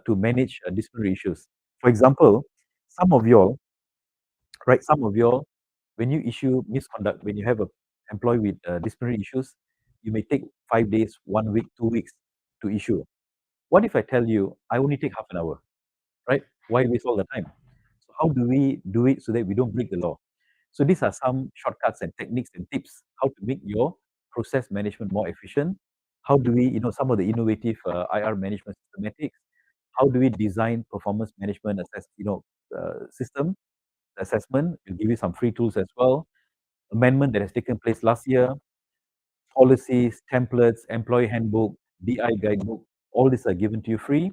Speaker 1: to manage disciplinary issues? For example, some of y'all, right, when you issue misconduct, when you have a employee with disciplinary issues, you may take 5 days, 1 week, 2 weeks to issue. What if I tell you I only take half an hour, right? Why waste all the time? So how do we do it so that we don't break the law? So these are some shortcuts and techniques and tips how to make your process management more efficient. How do we, some of the innovative IR management systematics? How do we design performance management system assessment? We'll give you some free tools as well. Amendment that has taken place last year, policies, templates, employee handbook, DI guidebook, all these are given to you free.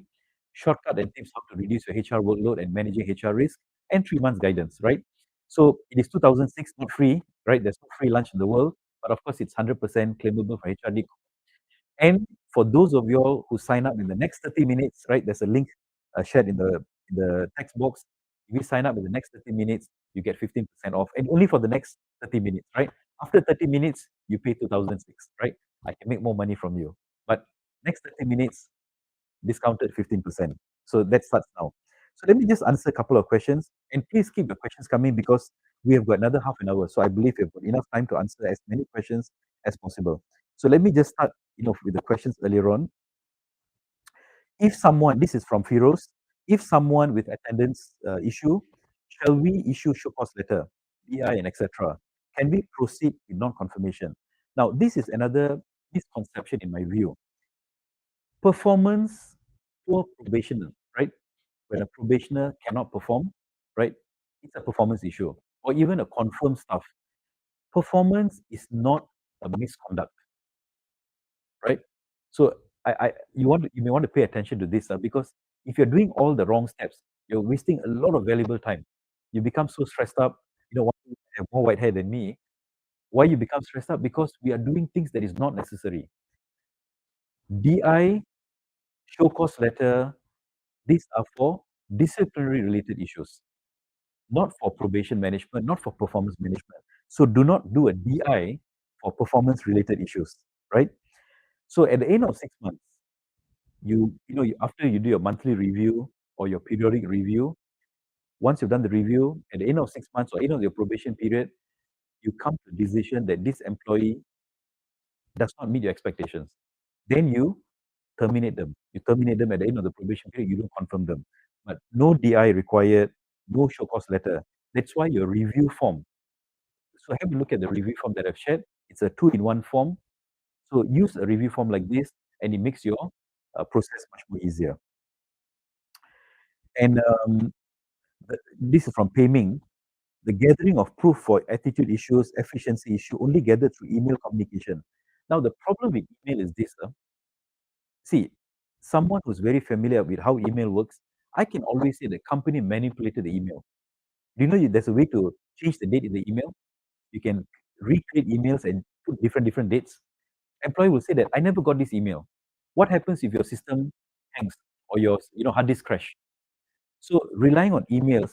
Speaker 1: Shortcut and tips how to reduce your HR workload and managing HR risk, and 3 months guidance, right? So it is 2006, not free, right? There's no free lunch in the world, but of course it's 100% claimable for HRD. And for those of you all who sign up in the next 30 minutes, right? There's a link shared in the text box. If you sign up in the next 30 minutes, you get 15% off, and only for the next 30 minutes, right? After 30 minutes, you pay 2006, right? I can make more money from you. But next 30 minutes, discounted 15%. So that starts now. So let me just answer a couple of questions, and please keep the questions coming because we have got another half an hour. So I believe we've got enough time to answer as many questions as possible. So let me just start, with the questions earlier on. If someone, this is from Firoz, if someone with attendance issue, shall we issue show cause letter, BI and etc.? Can we proceed with non-confirmation? Now, this is another misconception in my view. Performance poor probationer, right? When a probationer cannot perform, right? It's a performance issue, or even a confirmed staff. Performance is not a misconduct, right? So you may want to pay attention to this because if you're doing all the wrong steps, you're wasting a lot of valuable time. You become so stressed up. One you have more white hair than me. Why you become stressed up? Because we are doing things that is not necessary. DI, show cause letter, these are for disciplinary related issues, not for probation management, not for performance management. So do not do a DI for performance related issues, right? So at the end of 6 months, after you do your monthly review or your periodic review, once you've done the review, at the end of 6 months or end of your probation period, you come to the decision that this employee does not meet your expectations. Then you terminate them. You terminate them at the end of the probation period, you don't confirm them. But no DI required, no show cause letter. That's why your review form. So have a look at the review form that I've shared. It's a 2-in-1 form. So use a review form like this, and it makes your process much more easier. And this is from Pei Ming. The gathering of proof for attitude issues, efficiency issue, only gathered through email communication. Now, the problem with email is this. See, someone who's very familiar with how email works, I can always say the company manipulated the email. Do you know there's a way to change the date in the email? You can recreate emails and put different dates. Employee will say that I never got this email. What happens if your system hangs or your hard disk crash? So relying on emails,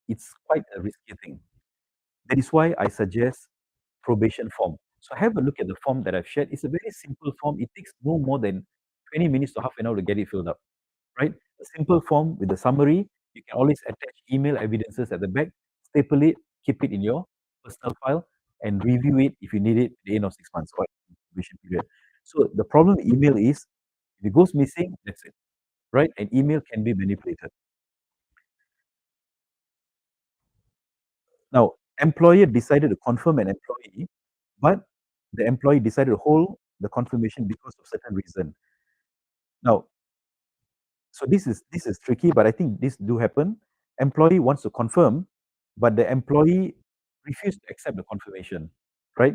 Speaker 1: it's quite a risky thing. That is why I suggest probation form. So have a look at the form that I've shared. It's a very simple form. It takes no more than 20 minutes to half an hour to get it filled up, right? A simple form with a summary. You can always attach email evidences at the back, staple it, keep it in your personal file, and review it if you need it at the end of 6 months or probation period. So the problem with email is if it goes missing, that's it, right? And email can be manipulated. Now, employer decided to confirm an employee, but the employee decided to hold the confirmation because of certain reason. Now, so this is tricky, but I think this do happen. Employee wants to confirm, but the employee refused to accept the confirmation, right?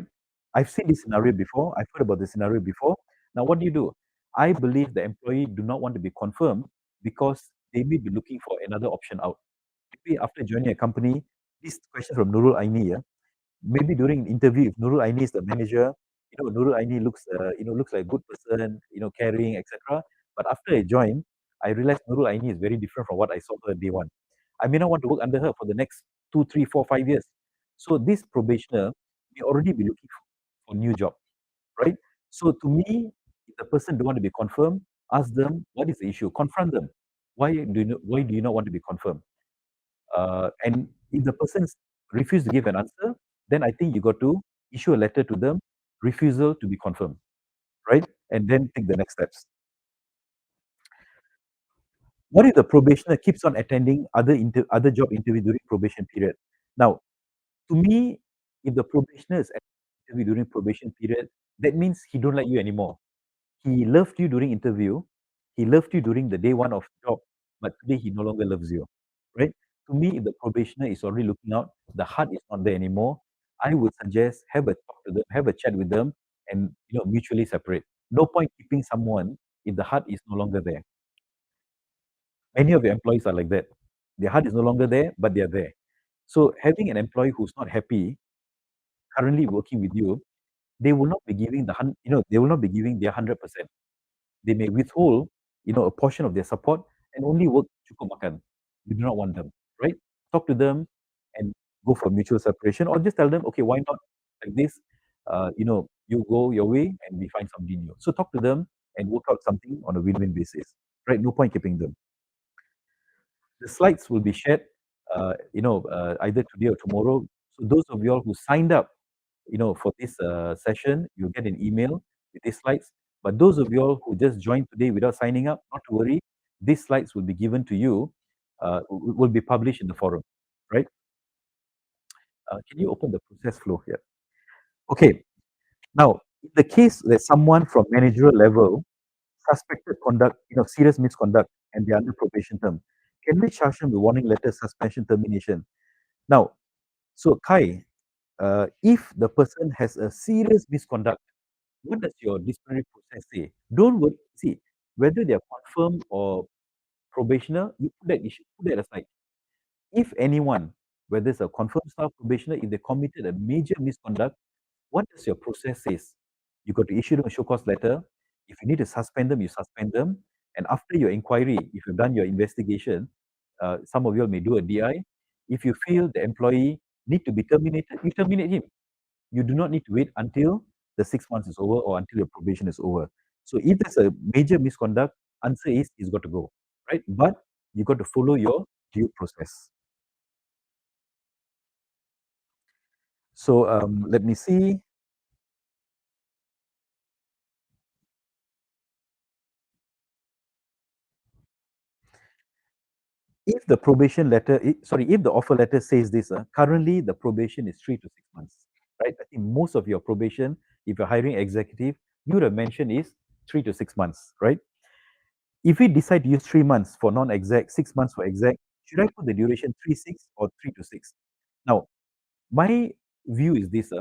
Speaker 1: I've seen this scenario before. I've heard about this scenario before. Now, what do? I believe the employee do not want to be confirmed because they may be looking for another option out. Maybe after joining a company, this question from Nurul Aini, yeah, maybe during an interview, if Nurul Aini is the manager, Nurul Aini looks like a good person, caring, etc. But after I joined, I realized Nurul Aini is very different from what I saw her day one. I may not want to work under her for the next 2, 3, 4, 5 years. So this probationer may already be looking for a new job, right? So to me, if the person don't want to be confirmed, ask them what is the issue, confront them. Why do you not want to be confirmed? And if the person refuse to give an answer, then I think you got to issue a letter to them, refusal to be confirmed, right? And then take the next steps. What if the probationer keeps on attending other job interview during probation period? Now, to me, if the probationer is attending interview during probation period, that means he don't like you anymore. He loved you during interview. He loved you during the day one of job, but today he no longer loves you, right? To me, if the probationer is already looking out, the heart is not there anymore. I would suggest have a talk to them, have a chat with them, and mutually separate. No point keeping someone if the heart is no longer there. Many of your employees are like that. Their heart is no longer there, but they are there. So having an employee who's not happy currently working with you, they will not be giving they will not be giving their 100%. They may withhold, a portion of their support and only work cukup makan. You do not want them, right? Talk to them and go for mutual separation, or just tell them, okay, why not like this? You go your way and we find somebody new. So talk to them and work out something on a win-win basis, right? No point keeping them. The slides will be shared, either today or tomorrow. So those of you all who signed up, for this session, you'll get an email with these slides. But those of you all who just joined today without signing up, not to worry. These slides will be given to you, will be published in the forum, right? Can you open the process flow here? Okay. Now, in the case that someone from managerial level suspected conduct, serious misconduct, and they're under probation term, can we charge them with warning letter, suspension, termination? Now, so Kai, if the person has a serious misconduct, what does your disciplinary process say? Don't worry. See, whether they are confirmed or probationer, you put that aside. If anyone, whether it's a confirmed staff probationer, if they committed a major misconduct, what does your process says? You got to issue them a show cause letter. If you need to suspend them, you suspend them. And after your inquiry, if you've done your investigation, some of you all may do a DI. If you feel the employee need to be terminated, you terminate him. You do not need to wait until the 6 months is over or until your probation is over. So if there's a major misconduct, answer is he's got to go, right? But you got to follow your due process. So let me see. If the probation letter, if the offer letter says this, currently the probation is 3 to 6 months, right? I think most of your probation, if you're hiring executive, you would have mentioned is 3 to 6 months, right? If we decide to use 3 months for non-exec, 6 months for exec, should I put the duration 3-6 or 3 to 6? Now, my view is this: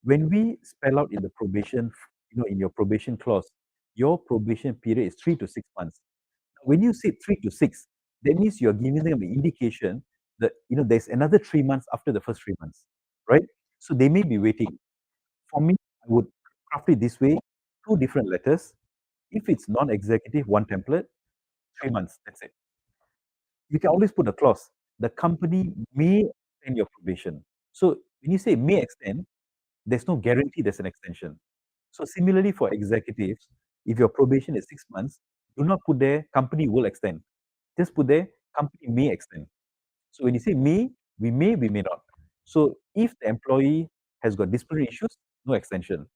Speaker 1: when we spell out in the probation, in your probation clause, your probation period is 3 to 6 months. When you say 3 to 6, that means you're giving them an indication that there's another 3 months after the first 3 months, right? So they may be waiting. For me, I would craft it this way: two different letters. If it's non-executive, one template, 3 months. That's it. You can always put a clause. The company may extend your probation. So when you say may extend, there's no guarantee there's an extension. So similarly for executives, if your probation is 6 months, do not put there company will extend. Just put there company may extend. So when you say may, we may not. So if the employee has got disciplinary issues, no extension.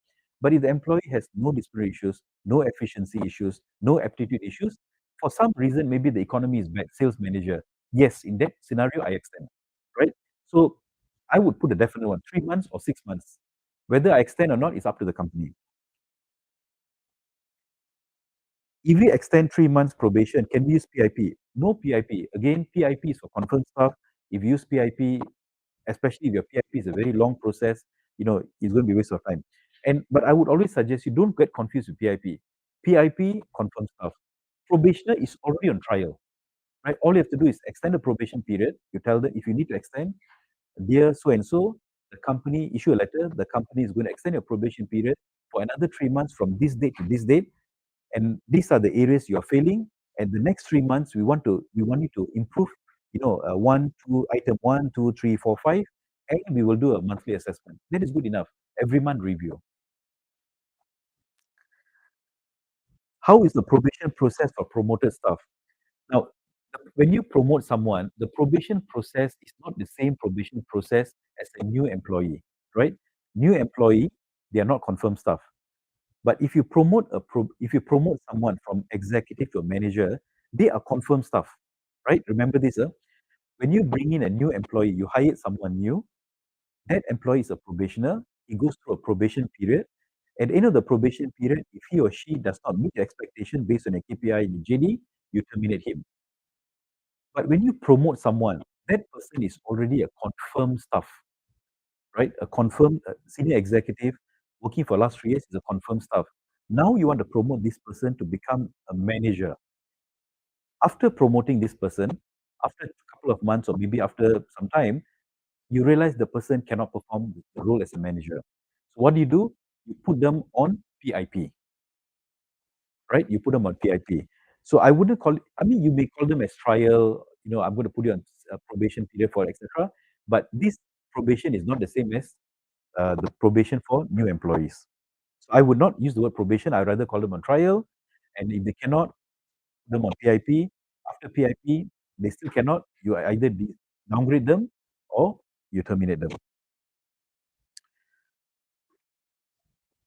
Speaker 1: But if the employee has no disciplinary issues, no efficiency issues, no aptitude issues, for some reason, maybe the economy is bad, sales manager, yes, in that scenario, I extend, right? So I would put a definite one, 3 months or 6 months. Whether I extend or not is up to the company. If we extend 3 months probation, can we use PIP? No PIP. Again, PIP is for confirmed staff. If you use PIP, especially if your PIP is a very long process, it's going to be a waste of time. But I would always suggest you don't get confused with PIP. PIP confirmed staff. Probationer is already on trial, right? All you have to do is extend the probation period. You tell them if you need to extend, dear so and so, the company issue a letter. The company is going to extend your probation period for another 3 months from this date to this date, and these are the areas you are failing. And the next 3 months, we want you to improve. Item 1, 2, 3, 4, 5, and we will do a monthly assessment. That is good enough. Every month review. How is the probation process for promoted staff? Now, when you promote someone, the probation process is not the same probation process as a new employee, right? New employee, they are not confirmed staff. But if you promote someone from executive to a manager, They are confirmed staff, right? Remember this, when you bring in a new employee, you hired someone new, that employee is a probationer, he goes through a probation period. At the end of the probation period, if he or she does not meet the expectation based on a KPI in the JD, you terminate him. But when you promote someone, that person is already a confirmed staff, right? A confirmed senior executive working for last 3 years is a confirmed staff. Now you want to promote this person to become a manager. After promoting this person, after a couple of months or maybe after some time, you realize the person cannot perform the role as a manager. So what do? You put them on PIP, right? You put them on PIP. So I wouldn't call it, I mean, you may call them as trial, I'm going to put you on a probation period for etc. But this probation is not the same as the probation for new employees. So I would not use the word probation. I'd rather call them on trial. And if they cannot, put them on PIP. After PIP, they still cannot, you either downgrade them or you terminate them.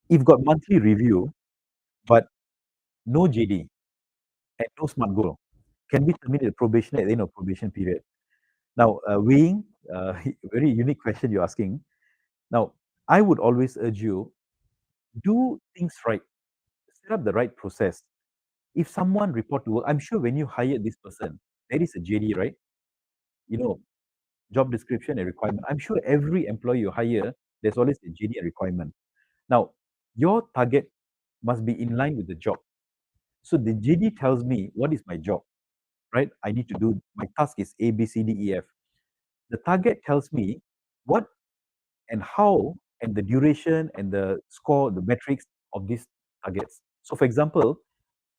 Speaker 1: If you've got monthly review, but no JD and no SMART goal, can we terminate the probation at the end of probation period? Now, weighing, very unique question you're asking. Now, I would always urge you, do things right, set up the right process. If someone report to work, I'm sure when you hired this person, there is a JD, right? Job description and requirement. I'm sure every employee you hire, there's always a JD and requirement. Now, your target must be in line with the job. So the JD tells me what is my job, right? I need to do, my task is A, B, C, D, E, F. The target tells me what and how and the duration and the score, the metrics of these targets. So for example,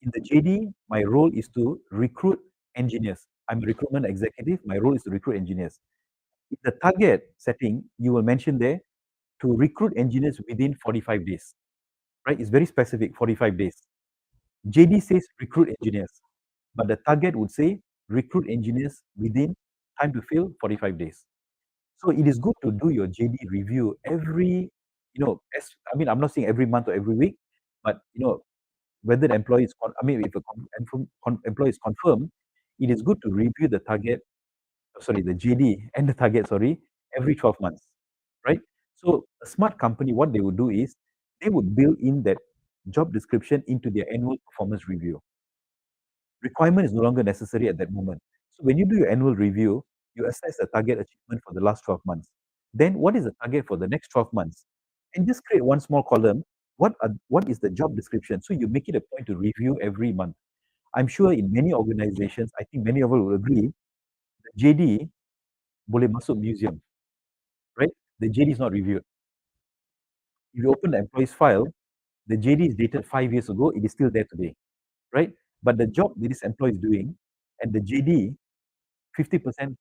Speaker 1: in the JD, my role is to recruit engineers. I'm a recruitment executive. My role is to recruit engineers. In the target setting, you will mention there to recruit engineers within 45 days, right? It's very specific, 45 days. JD says recruit engineers, but the target would say recruit engineers within time to fill 45 days. So it is good to do your JD review every, I'm not saying every month or every week, but whether the employee is, if a employee is confirmed, it is good to review the target, the JD and the target, every 12 months, right? So a smart company, what they would do is they would build in that job description into their annual performance review. Requirement is no longer necessary at that moment. So when you do your annual review, you assess the target achievement for the last 12 months. Then what is the target for the next 12 months? And just create one small column. What is the job description? So you make it a point to review every month. I'm sure in many organizations, I think many of us will agree, the JD boleh masuk museum, right? The JD is not reviewed. If you open the employee's file, the JD is dated 5 years ago, it is still there today, right? But the job that this employee is doing and the JD, 50%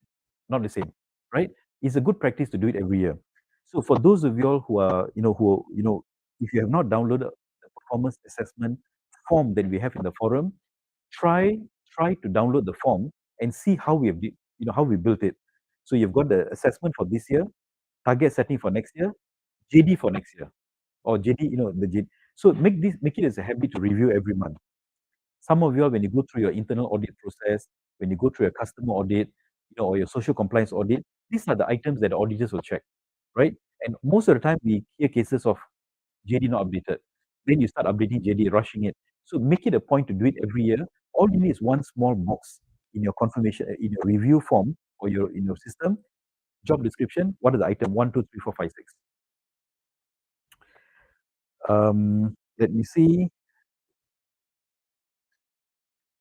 Speaker 1: not the same, right? It's a good practice to do it every year. So for those of you all who are, if you have not downloaded the performance assessment form that we have in the forum, try to download the form and see how we have, how we built it. So you've got the assessment for this year, target setting for next year, JD for next year, or JD, the JD. So make it as a habit to review every month. Some of you all, when you go through your internal audit process, when you go through your customer audit, or your social compliance audit, these are the items that the auditors will check, right? And most of the time, we hear cases of JD not updated. Then you start updating JD, rushing it. So make it a point to do it every year. All you need is one small box in your confirmation, in your review form or in your system, job description. What is the item? 1, 2, 3, 4, 5, 6. Let me see.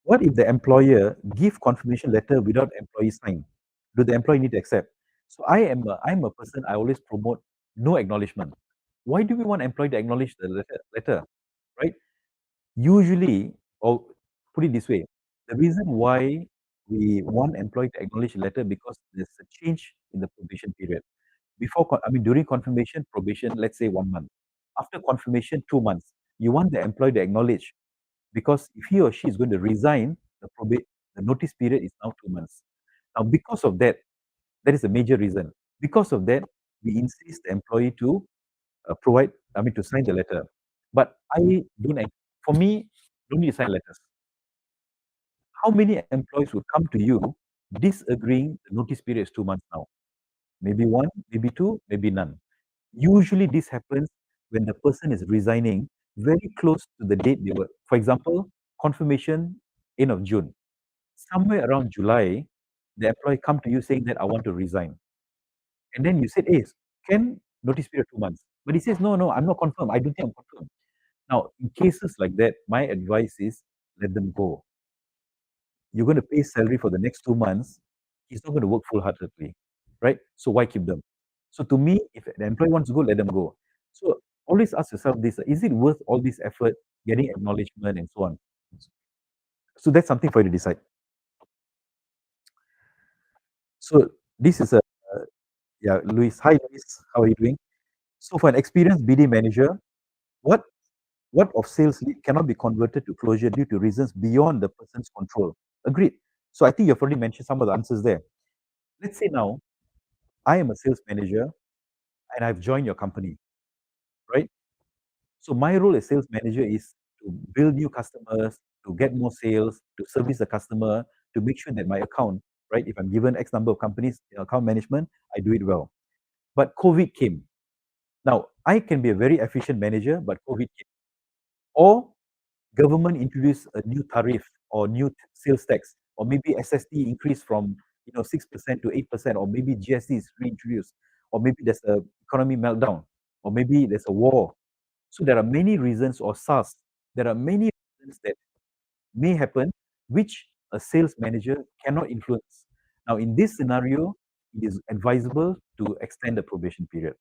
Speaker 1: What if the employer give confirmation letter without employee sign? Do the employee need to accept? So I'm a person, I always promote no acknowledgement. Why do we want employee to acknowledge the letter, right? Usually, or put it this way, the reason why we want employee to acknowledge the letter because there's a change in the probation period. During confirmation, probation, let's say 1 month. After confirmation, 2 months. You want the employee to acknowledge because if he or she is going to resign, the notice period is now 2 months. Now, because of that, that is a major reason. Because of that, we insist the employee to to sign the letter. But I don't, for me, don't need to sign letters. how many employees would come to you disagreeing the notice period is 2 months now? Maybe one, maybe two, maybe none. Usually this happens when the person is resigning very close to the date they were. For example, confirmation end of June. Somewhere around July, the employee come to you saying that I want to resign. And then you said, hey, can notice period 2 months. But he says, no, no, I'm not confirmed. I don't think I'm confirmed. Now, in cases like that, my advice is let them go. You're going to pay salary for the next 2 months. He's not going to work full-heartedly, right? So why keep them? So to me, if the employee wants to go, let them go. So always ask yourself this: is it worth all this effort, getting acknowledgement and so on? So that's something for you to decide. So this is a yeah, Luis. Hi, Luis. How are you doing? So for an experienced BD manager, what what of sales lead cannot be converted to closure due to reasons beyond the person's control? Agreed. So I think you've already mentioned some of the answers there. Let's say now I am a sales manager and I've joined your company, right? So my role as sales manager is to build new customers, to get more sales, to service the customer, to make sure that my account, right? If I'm given X number of companies in account management, I do it well. But COVID came. Now I can be a very efficient manager, but COVID came. Or government introduced a new tariff or new sales tax, or maybe SST increased from 6% to 8%, or maybe GST is reintroduced, or maybe there's a economy meltdown, or maybe there's a war. So there are many reasons, or SARS. There are many reasons that may happen, which a sales manager cannot influence. Now, in this scenario, it is advisable to extend the probation period,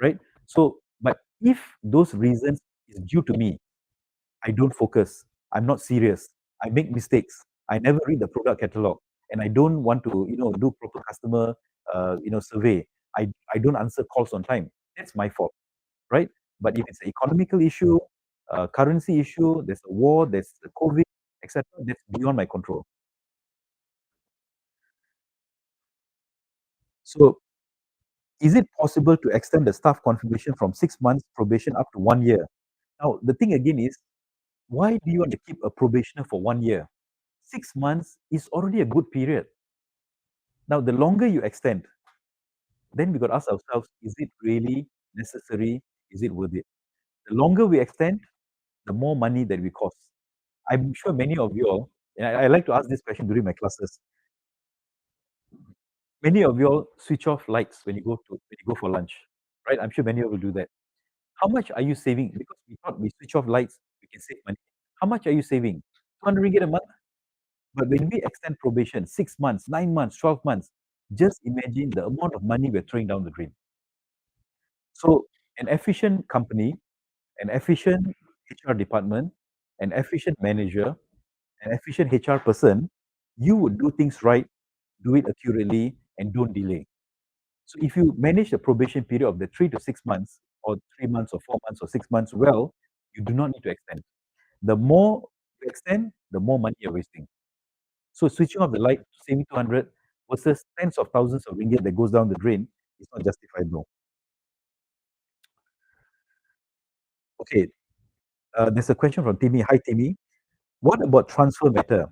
Speaker 1: right? So, but if those reasons is due to me, I don't focus. I'm not serious. I make mistakes. I never read the product catalog, and I don't want to, do proper customer, survey. I don't answer calls on time. That's my fault, right? But if it's an economical issue, currency issue, there's a war, there's a COVID, etc., that's beyond my control. So, is it possible to extend the staff confirmation from 6 months probation up to 1 year? Now, the thing again is, why do you want to keep a probationer for 1 year? 6 months is already a good period. Now, the longer you extend, then we got to ask ourselves, is it really necessary? Is it worth it? The longer we extend, the more money that we cost. I'm sure many of you all, and I like to ask this question during my classes. Many of you all switch off lights when you go for lunch, right? I'm sure many of you will do that. How much are you saving? Because we thought we switch off lights, we can save money. How much are you saving? 200 ringgit a month? But when we extend probation, 6 months, 9 months, 12 months, just imagine the amount of money we're throwing down the drain. So an efficient company, an efficient HR department, an efficient manager, an efficient HR person, you would do things right, do it accurately, and don't delay. So if you manage the probation period of the 3 to 6 months, or 3 months, or 4 months, or 6 months well, you do not need to extend. The more you extend, the more money you're wasting. So switching off the light, saving 200 versus tens of thousands of ringgit that goes down the drain is not justifiable. Okay, there's a question from Timmy. Hi, Timmy. What about transfer matter?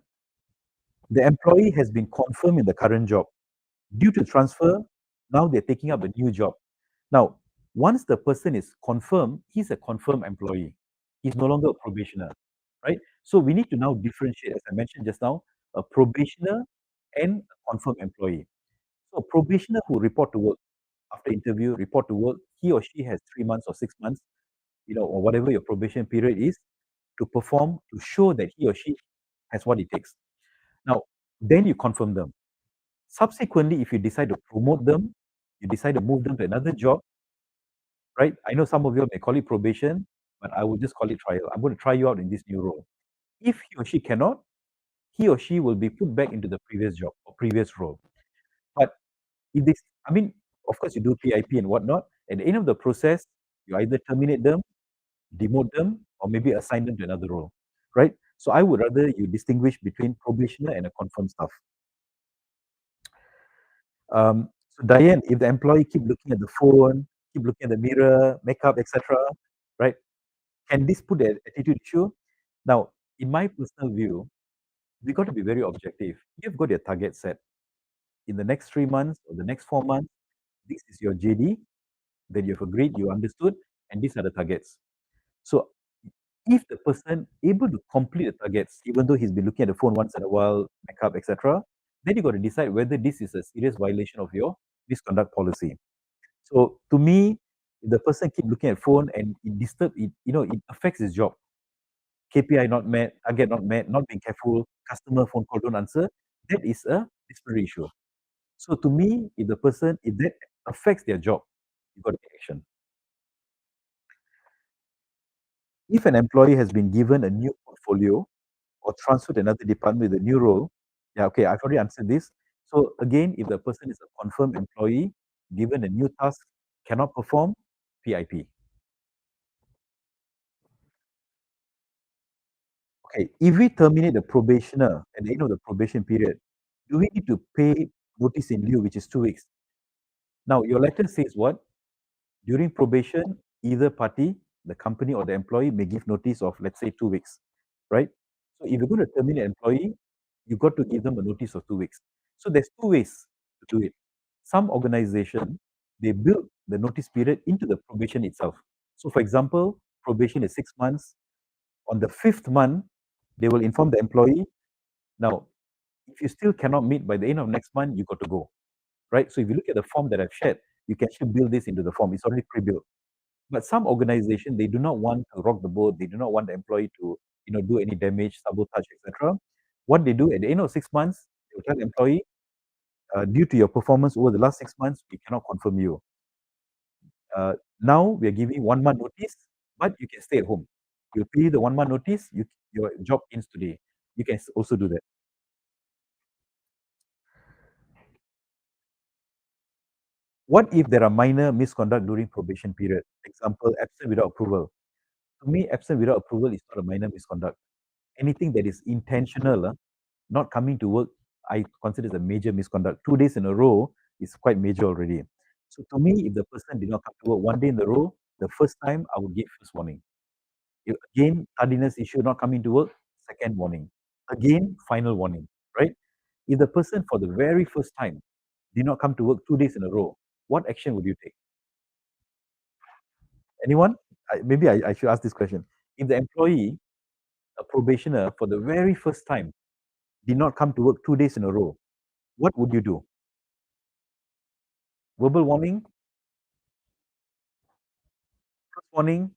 Speaker 1: The employee has been confirmed in the current job. Due to transfer, now they're taking up a new job. Now, once the person is confirmed, he's a confirmed employee. He's no longer a probationer, right? So we need to now differentiate, as I mentioned just now, a probationer and a confirmed employee. So a probationer who report to work after interview, report to work, he or she has 3 months or 6 months, or whatever your probation period is, to perform, to show that he or she has what it takes. Now, then you confirm them. Subsequently, if you decide to promote them, you decide to move them to another job, right? I know some of you may call it probation, but I would just call it trial. I'm going to try you out in this new role. If he or she cannot, he or she will be put back into the previous job or previous role. But if this, I mean, of course, you do PIP and whatnot. At the end of the process, you either terminate them, demote them, or maybe assign them to another role, right? So I would rather you distinguish between probationer and a confirmed staff. So Diane, if the employee keep looking at the phone, keep looking at the mirror, makeup, etc., right? Can this put an attitude issue? Now, in my personal view, we got to be very objective. You've got your target set. In the next 3 months or the next 4 months, this is your JD that you've agreed, you understood, and these are the targets. So if the person able to complete the targets, even though he's been looking at the phone once in a while, backup, etc., then you got to decide whether this is a serious violation of your misconduct policy. So to me, if the person keep looking at phone and it disturb it, it affects his job. KPI not met, target not met, not being careful, customer phone call don't answer, that is a disciplinary issue. So to me, if that affects their job, you got to take action. If an employee has been given a new portfolio or transferred to another department with a new role, yeah, okay, I've already answered this. So again, if the person is a confirmed employee, given a new task, cannot perform, PIP. Okay, if we terminate the probationer at the end of the probation period, do we need to pay notice in lieu, which is 2 weeks? Now, your letter says what? During probation, either party, the company or the employee, may give notice of, let's say, 2 weeks, right? So if you're going to terminate an employee, you got to give them a notice of 2 weeks. So there's two ways to do it. Some organization, they build the notice period into the probation itself. So for example, probation is 6 months. On the fifth month, they will inform the employee, now, if you still cannot meet by the end of next month, you got to go, right? So if you look at the form that I've shared, you can actually build this into the form. It's already pre-built. But some organization, they do not want to rock the boat. They do not want the employee to, do any damage, sabotage, etc. What they do at the end of 6 months, they will tell the employee, due to your performance over the last 6 months, we cannot confirm you. Now we are giving 1 month notice, but you can stay at home. We'll pay you the 1 month notice. Your job ends today. You can also do that. What if there are minor misconduct during probation period? Example, absent without approval. To me, absent without approval is not a minor misconduct. Anything that is intentional, not coming to work, I consider as a major misconduct. 2 days in a row is quite major already. So to me, if the person did not come to work 1 day in a row, the first time I would give first warning. If again, tardiness issue not coming to work, second warning. Again, final warning, right? If the person for the very first time did not come to work 2 days in a row, what action would you take? Anyone? Maybe I should ask this question. If the employee, a probationer, for the very first time did not come to work 2 days in a row, what would you do? Verbal warning, first warning,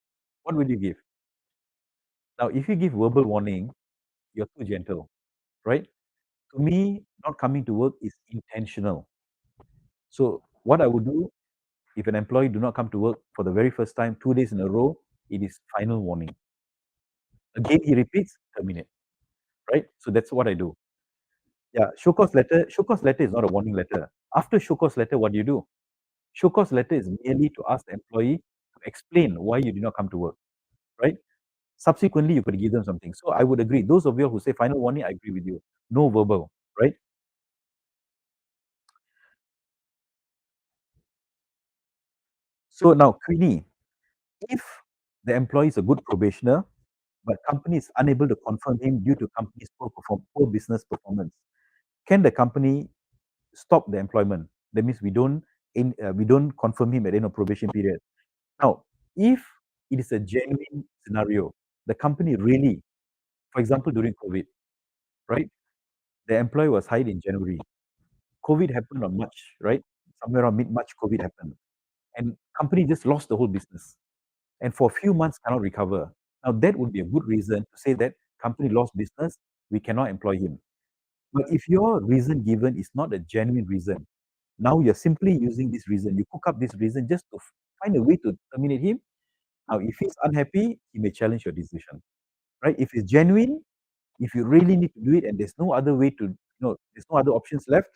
Speaker 1: what would you give? Now, if you give verbal warning, you're too gentle, right? To me, not coming to work is intentional. So what I would do, if an employee do not come to work for the very first time 2 days in a row, it is final warning. Again, he repeats, terminate, right? So that's what I do. Yeah, show cause letter. Show cause letter is not a warning letter. After show cause letter, what do? Show cause letter is merely to ask the employee to explain why you did not come to work, right? Subsequently, you could give them something. So I would agree. Those of you who say final warning, I agree with you. No verbal, right? So now, Queenie, if the employee is a good probationer, but company is unable to confirm him due to company's poor business performance, can the company stop the employment? That means we don't confirm him at the end of probation period. Now, if it is a genuine scenario, the company really, for example, during COVID, right? The employee was hired in January. COVID happened on March, right? Somewhere around mid-March, COVID happened. And company just lost the whole business. And for a few months cannot recover. Now that would be a good reason to say that company lost business, we cannot employ him. But if your reason given is not a genuine reason, now you're simply using this reason, you cook up this reason just to find a way to terminate him. Now, if he's unhappy, he may challenge your decision, right? If it's genuine, if you really need to do it and there's no other way to, there's no other options left,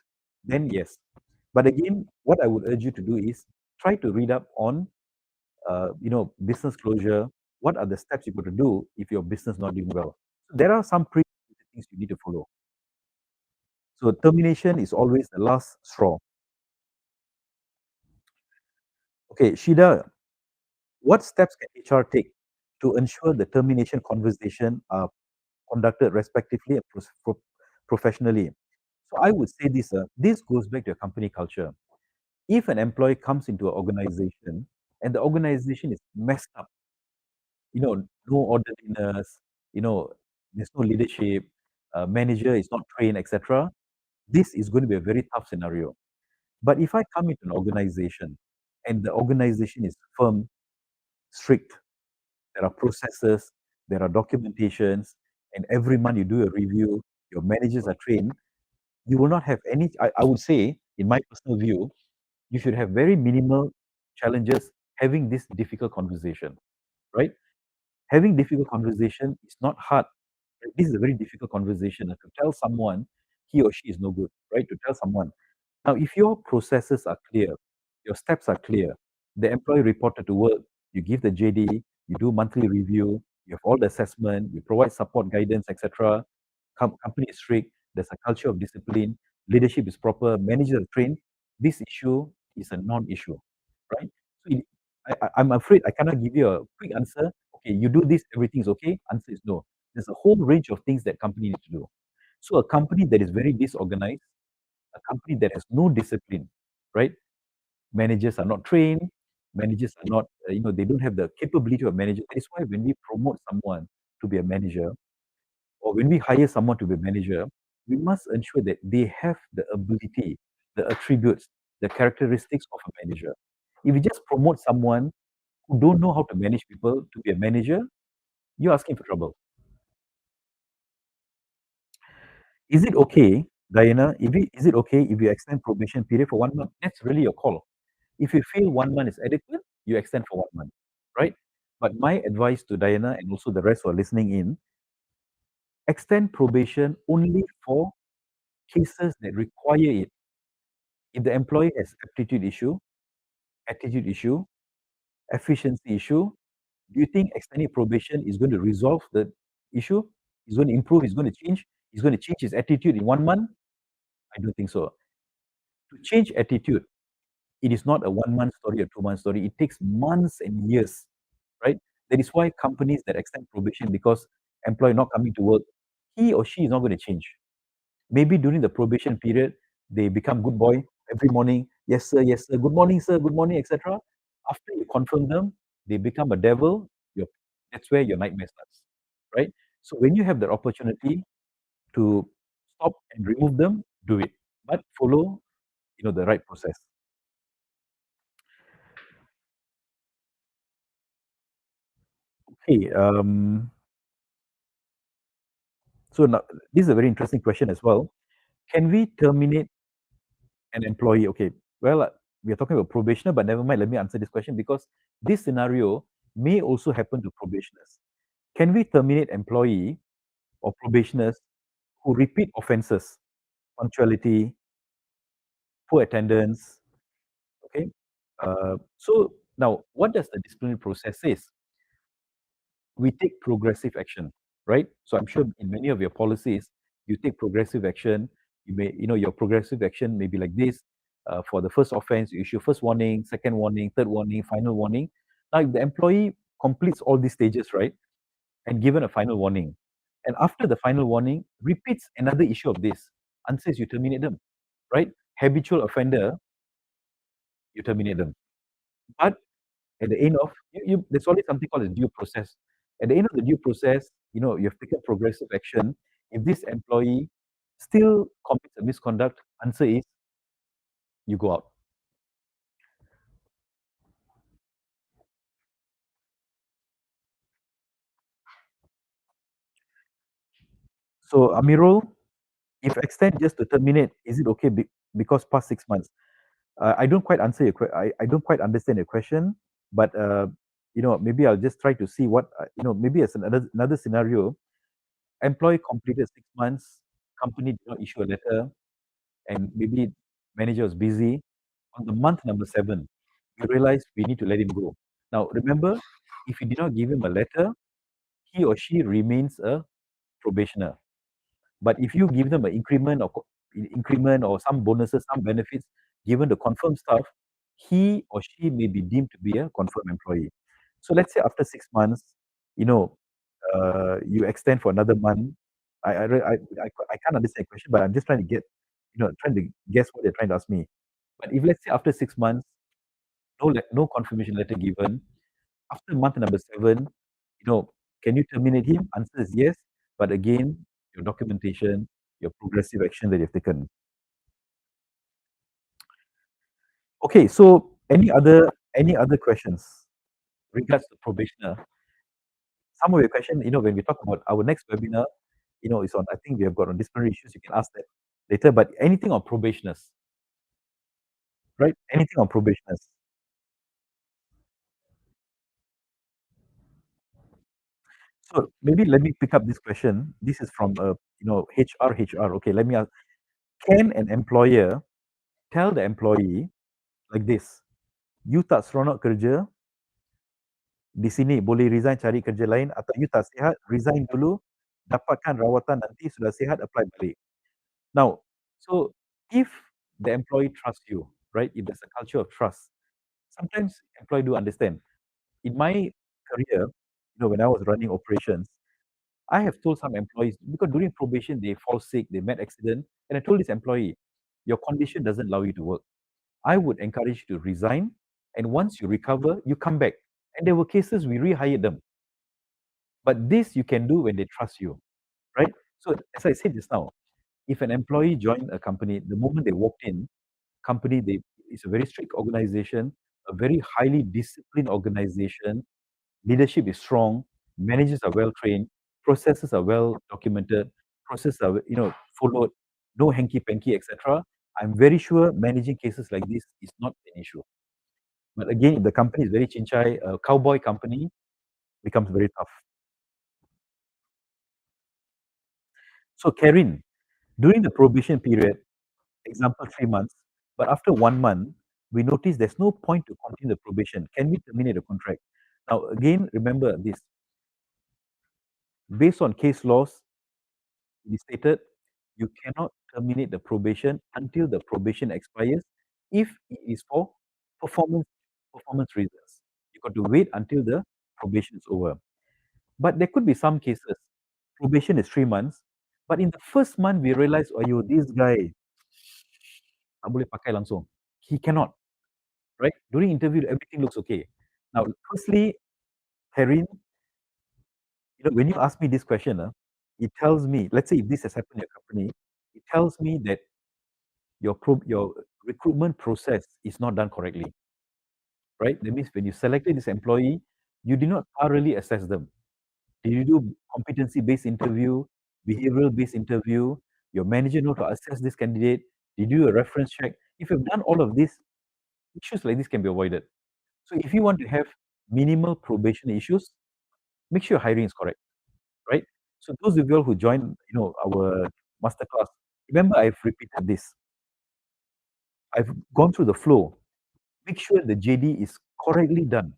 Speaker 1: then yes. But again, what I would urge you to do is try to read up on, business closure. What are the steps you got to do if your business not doing well? So there are some things you need to follow. So termination is always the last straw. Okay, Shida, what steps can HR take to ensure the termination conversation are conducted respectively and professionally. So I would say this, this goes back to your company culture. If an employee comes into an organization and the organization is messed up, no orderliness, there's no leadership, manager is not trained, etc., this is going to be a very tough scenario. But if I come into an organization and the organization is firm, strict, there are processes, there are documentations, and every month you do a review, your managers are trained, you will not have any, I would say, in my personal view, you should have very minimal challenges having this difficult conversation, right? Having difficult conversation is not hard. Right? This is a very difficult conversation to tell someone he or she is no good, right? To tell someone. Now, if your processes are clear, your steps are clear, the employee reported to work, you give the JD, you do monthly review, you have all the assessment, you provide support, guidance, etc. Company is strict, there's a culture of discipline, leadership is proper, managers are trained. This issue is a non-issue, right? So I'm afraid I cannot give you a quick answer. Okay, you do this, everything is okay. Answer is no. There's a whole range of things that company need to do. So a company that is very disorganized, a company that has no discipline, right? Managers are not trained, managers are not, they don't have the capability of manager. That is why when we promote someone to be a manager, or when we hire someone to be a manager, we must ensure that they have the ability, the attributes, the characteristics of a manager. If you just promote someone who don't know how to manage people to be a manager, you're asking for trouble. Is it okay, Diana, is it okay if you extend probation period for 1 month? That's really your call. If you feel 1 month is adequate, you extend for 1 month, right? But my advice to Diana and also the rest who are listening in, extend probation only for cases that require it. If the employee has aptitude issue, attitude issue, efficiency issue, do you think extending probation is going to resolve the issue? He's going to improve, he's going to change, he's going to change his attitude in 1 month? I don't think so. To change attitude, it is not a 1 month story or 2 month story. It takes months and years, right? That is why companies that extend probation because employee not coming to work, he or she is not going to change. Maybe during the probation period, they become good boy every morning. Yes sir, good morning, etc. After you confirm them, they become a devil. That's where your nightmare starts, right? So when you have the opportunity to stop and remove them, do it, but follow, the right process. Okay, so now this is a very interesting question as well. Can we terminate an employee? Okay, well, we are talking about probationer, but never mind. Let me answer this question because this scenario may also happen to probationers. Can we terminate employee or probationers who repeat offenses, punctuality, poor attendance? Okay, so now what does the disciplinary process says? We take progressive action, right? So I'm sure in many of your policies, you take progressive action. You may, your progressive action may be like this. For the first offense, you issue first warning, second warning, third warning, final warning. Now, if the employee completes all these stages, right, and given a final warning, and after the final warning repeats another issue of this, answer is you terminate them, right? Habitual offender, you terminate them. But at the end of there's always something called a due process. At the end of the due process, you have taken progressive action. If this employee still commits a misconduct, answer is you go out. So Amirul, if extend just to terminate, is it okay because past 6 months? I don't quite answer I don't quite understand your question, but maybe I'll just try to see what maybe as another scenario. Employee completed 6 months, company did not issue a letter, and maybe manager was busy. On the month number 7, we realized we need to let him go. Now, remember, if you did not give him a letter, he or she remains a probationer. But if you give them an increment or some bonuses, some benefits, given the confirmed stuff, he or she may be deemed to be a confirmed employee. So let's say after 6 months, you extend for another month. I can't understand the question, but I'm just trying to get, trying to guess what they're trying to ask me. But if let's say after 6 months, no confirmation letter given, after month number 7, can you terminate him? Answer is yes, but again, your documentation, your progressive action that you've taken. Okay, so any other questions regards to probationer? Some of your question, when we talk about our next webinar, is on, I think we have got on disciplinary issues. You can ask that later, but anything on probationers, right? Anything on probationers. So maybe let me pick up this question. This is from HR. Okay, let me ask. Can an employer tell the employee like this? You tak seronok kerja di sini, boleh resign cari kerja lain, atau you tak sihat, resign dulu, dapatkan rawatan nanti sudah sihat, apply balik. Now, so if the employee trusts you, right? If there's a culture of trust, sometimes employee do understand. In my career, when I was running operations, I have told some employees, because during probation they fall sick, they met accident, and I told this employee, your condition doesn't allow you to work. I would encourage you to resign, and once you recover, you come back. And there were cases we rehired them. But this you can do when they trust you, right? So as I said just now, if an employee joined a company, the moment they walked in, it's a very strict organization, a very highly disciplined organization. Leadership is strong, managers are well trained, processes are well documented, processes are followed, no hanky panky, etc. I'm very sure managing cases like this is not an issue. But again, if the company is very chinchai, a cowboy company, becomes very tough. So Karen, during the probation period, example 3 months, but after 1 month, we notice there's no point to continue the probation. Can we terminate the contract? Now, again, remember this. Based on case laws, it is stated you cannot terminate the probation until the probation expires if it is for performance performance reasons. You got to wait until the probation is over. But there could be some cases. Probation is 3 months, but in the first month we realize, oh, this guy tak boleh pakai langsung. He cannot, right? During interview, everything looks okay. Now, firstly, Harry, when you ask me this question, it tells me, let's say if this has happened in your company, it tells me that your recruitment process is not done correctly, right? That means when you selected this employee, you did not thoroughly assess them. Did you do competency-based interview, behavioral-based interview? Your manager know to assess this candidate? Did you do a reference check? If you've done all of this, issues like this can be avoided. So if you want to have minimal probation issues, make sure hiring is correct, right? So those of you all who join, our masterclass, remember I've repeated this. I've gone through the flow. Make sure the JD is correctly done,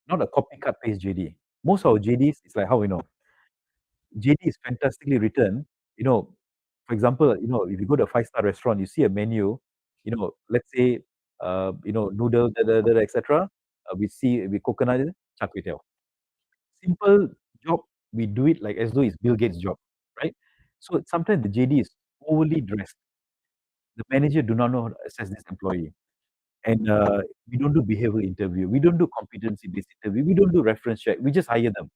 Speaker 1: not a copycat paste JD. Most of our JDs is like how JD is fantastically written. For example, if you go to a 5-star restaurant, you see a menu, let's say, noodle, etc. We coconut, char kway teow. Simple job, we do it like as though it's Bill Gates' job, right? So sometimes the JD is overly dressed. The manager do not know how to assess this employee. And we don't do behavioral interview. We don't do competency-based interview. We don't do reference check. We just hire them.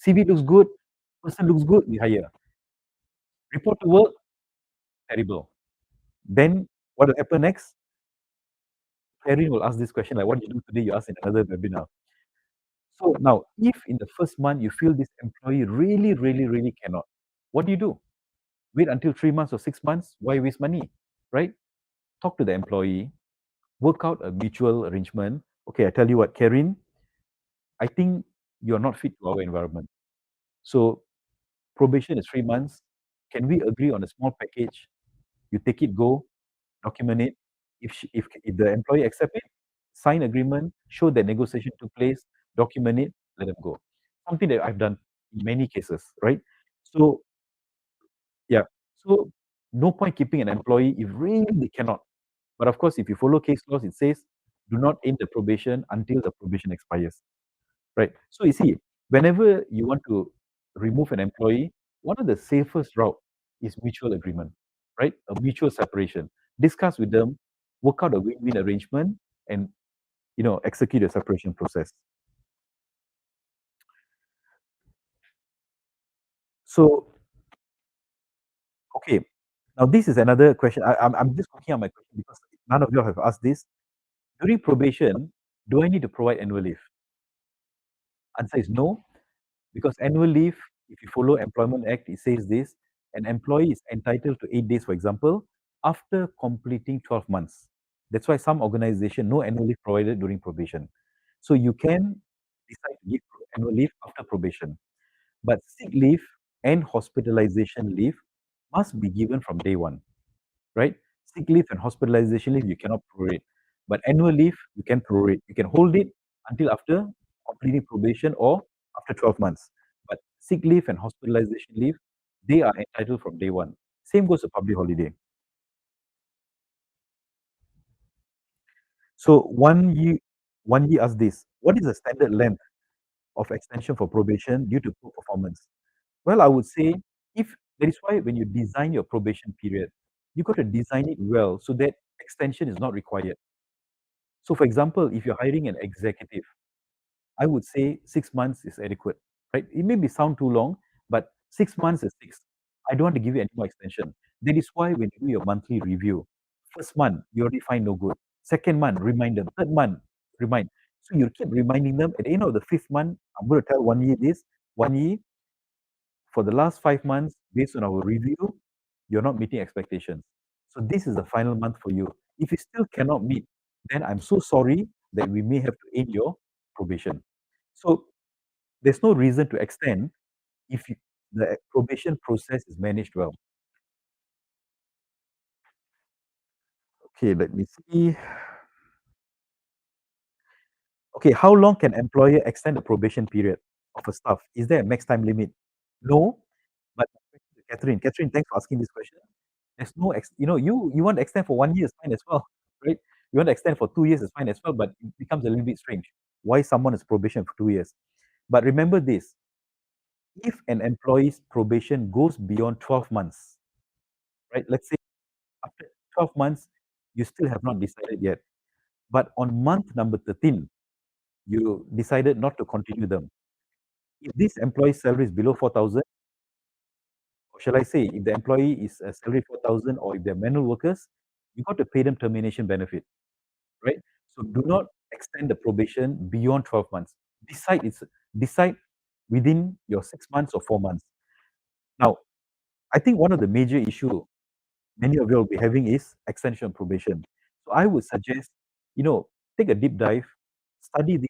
Speaker 1: CV looks good, person looks good, we hire. Report to work, terrible. Then what will happen next? Karen will ask this question like, what did you do today? You ask in another webinar. So now, if in the first month you feel this employee really, really, really cannot, what do? Wait until 3 months or 6 months? Why waste money, right? Talk to the employee, work out a mutual arrangement. Okay, I tell you what, Karen, I think you're not fit to our environment. So probation is 3 months. Can we agree on a small package? You take it, go, document it. If the employee accept it, sign agreement, show that negotiation took place, document it, let them go. Something that I've done in many cases, right? So yeah, so no point keeping an employee if really they cannot. But of course, if you follow case laws, it says do not end the probation until the probation expires, right? So you see, whenever you want to remove an employee, One of the safest route is mutual agreement, right? A mutual separation. Discuss with them, work out a win-win arrangement, and execute a separation process. So, okay, now this is another question. I'm just looking at my question because none of you have asked this. During probation, do I need to provide annual leave? Answer is no, because annual leave, if you follow Employment Act, it says this: an employee is entitled to 8 days, for example, after completing 12 months. That's why some organization no annual leave provided during probation. So you can decide to give annual leave after probation. But sick leave and hospitalization leave must be given from day one, right? Sick leave and hospitalization leave you cannot prorate, but annual leave you can prorate. You can hold it until after completing probation or after 12 months. But sick leave and hospitalization leave, they are entitled from day one. Same goes to public holiday. So one year asked this: what is the standard length of extension for probation due to poor performance? Well, I would say, if that is why when you design your probation period, you got to design it well so that extension is not required. So, for example, if you're hiring an executive, I would say 6 months is adequate, right? It may be sound too long, but 6 months is six. I don't want to give you any more extension. That is why when you do your monthly review, first month you already find no good. Second month, remind them. Third month, remind. So you keep reminding them. At the end of the fifth month, I'm going to tell 1 year this, 1 year for the last 5 months, based on our review, you're not meeting expectations. So this is the final month for you. If you still cannot meet, then I'm so sorry that we may have to end your probation. So there's no reason to extend if the probation process is managed well. Okay, let me see. Okay, how long can employer extend the probation period of a staff? Is there a max time limit? No, but Catherine, thanks for asking this question. There's no you want to extend for 1 year is fine as well, right? You want to extend for 2 years is fine as well, but it becomes a little bit strange. Why someone is probation for 2 years? But remember this: if an employee's probation goes beyond 12 months, right? Let's say after 12 months, you still have not decided yet. But on month number 13, you decided not to continue them. If this employee's salary is below 4,000, or shall I say, if the employee is a salary 4,000, or if they're manual workers, you got to pay them termination benefit, right? So do not extend the probation beyond 12 months. Decide within your 6 months or 4 months. Now, I think one of the major issue many of you will be having is extension of probation. So I would suggest, you know, take a deep dive, study this,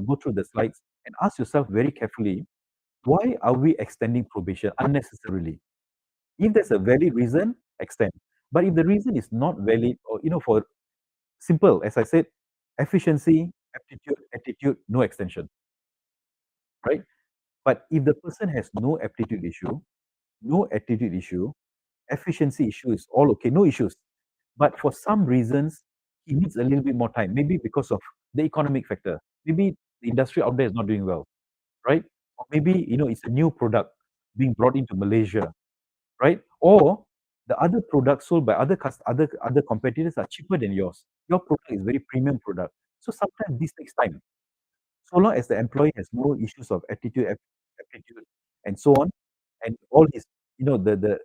Speaker 1: go through the slides and ask yourself very carefully, why are we extending probation unnecessarily? If there's a valid reason, extend. But if the reason is not valid, or for simple, as I said, efficiency, aptitude, attitude, no extension, right? But if the person has no aptitude issue, no attitude issue, efficiency issue is all okay, no issues. But for some reasons, he needs a little bit more time, maybe because of the economic factor. Maybe the industry out there is not doing well, right? Or maybe, it's a new product being brought into Malaysia, right? Or the other products sold by other competitors are cheaper than yours. Your product is very premium product. So sometimes this takes time. So long as the employee has no issues of aptitude, and so on, and all his, the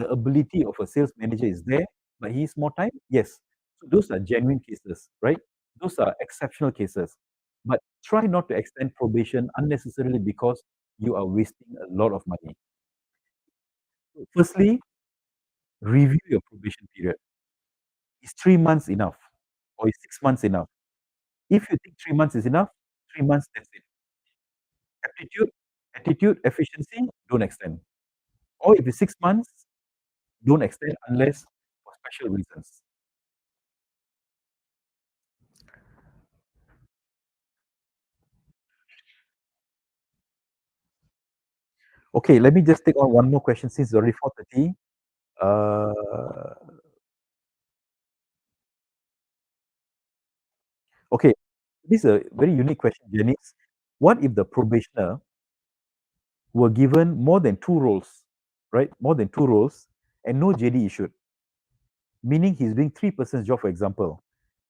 Speaker 1: ability of a sales manager is there, but he needs more time, yes. So those are genuine cases, right? Those are exceptional cases. But try not to extend probation unnecessarily because you are wasting a lot of money. So firstly, review your probation period. Is 3 months enough? Or is 6 months enough? If you think 3 months is enough, 3 months, that's it. Aptitude, attitude, efficiency, don't extend. Or if it's 6 months, don't extend unless for special reasons. Okay, let me just take on one more question since it's already 4:30. Uh, okay, this is a very unique question, Janice. What if the probationer were given more than two roles, right? More than two roles, and no JD issued, meaning he's doing three persons job, for example.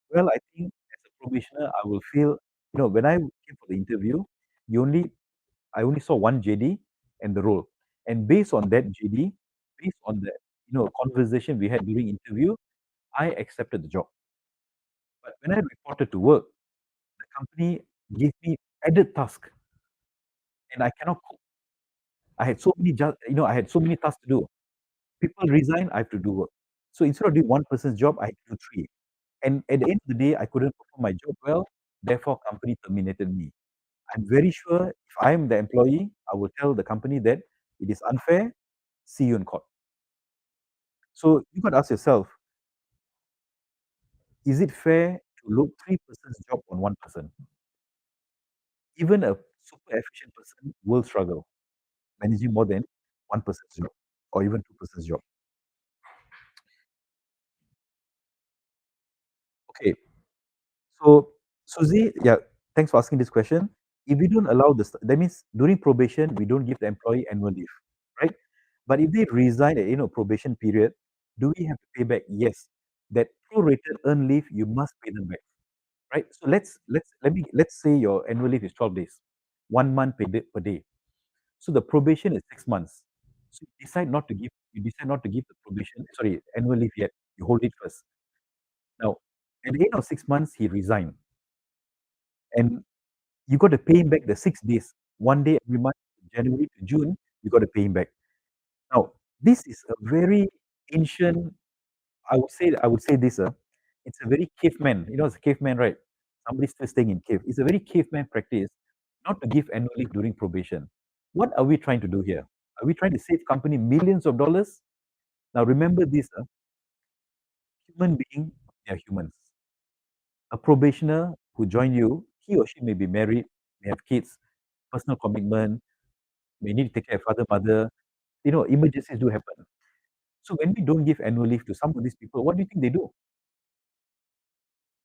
Speaker 1: Well, I think as a probationer, I will feel, when I came for the interview, you only I only saw one JD and the role. And based on that JD, based on the conversation we had during interview, I accepted the job. But when I reported to work, the company gave me added task, and I cannot cope. I had so many I had so many tasks to do. People resign, I have to do work. So instead of doing one person's job, I had to do three. And at the end of the day, I couldn't perform my job well. Therefore, company terminated me. I'm very sure if I am the employee, I will tell the company that it is unfair. See you in court. So you got to ask yourself, is it fair to load three persons' job on one person? Even a super efficient person will struggle managing more than one person's job or even two persons' job. Okay, so Susie, yeah, thanks for asking this question. If we don't allow this, that means during probation, we don't give the employee annual leave, right? But if they resign at probation period, do we have to pay back? Yes. That prorated earned leave, you must pay them back, right? So let's say your annual leave is 12 days, 1 month per day. So the probation is 6 months. So you decide not to give the annual leave yet. You hold it first. Now, at the end of 6 months, he resigned. And you got to pay him back the 6 days, 1 day every month, January to June, you got to pay him back. Now, this is a very ancient, I would say this, it's a very caveman, it's a caveman, right? Somebody's still staying in cave. It's a very caveman practice not to give annual leave during probation. What are we trying to do here? Are we trying to save company millions of dollars? Now remember this, human being, they are humans. A probationer who join you, he or she may be married, may have kids, personal commitment, may need to take care of father, mother. Emergencies do happen. So when we don't give annual leave to some of these people, what do you think they do?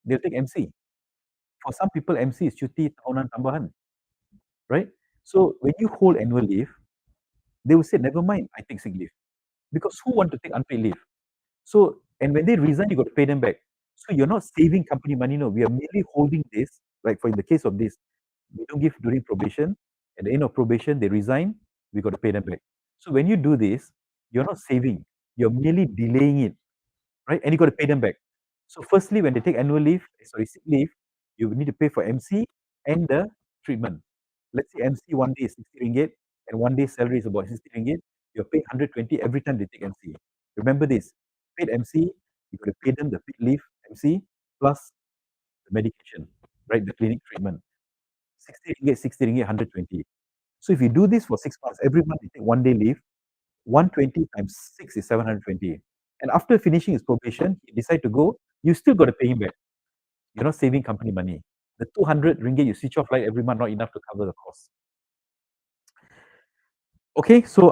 Speaker 1: They'll take MC. For some people, MC is cuti tahunan tambahan, right? So when you hold annual leave, they will say, never mind, I take sick leave. Because who want to take unpaid leave? So, and when they resign, you got to pay them back. So you're not saving company money, no. We are merely holding this, like for in the case of this, we don't give during probation. At the end of probation, they resign, we got to pay them back. So when you do this, you're not saving, you're merely delaying it, right? And you got to pay them back. So firstly, when they take annual leave, sick leave, you need to pay for MC and the treatment. Let's say MC 1 day is 60 ringgit and 1 day salary is about 60 ringgit. You're paying 120 every time they take MC. Remember this, paid MC, you got to pay them the paid leave MC plus the medication, right? The clinic treatment. 60 ringgit, 120. So if you do this for 6 months, every month you take 1 day leave, 120 times 6 is 720. And after finishing his probation, he decide to go, you still got to pay him back. You're not saving company money. The 200 ringgit you switch off light every month, not enough to cover the cost. Okay, so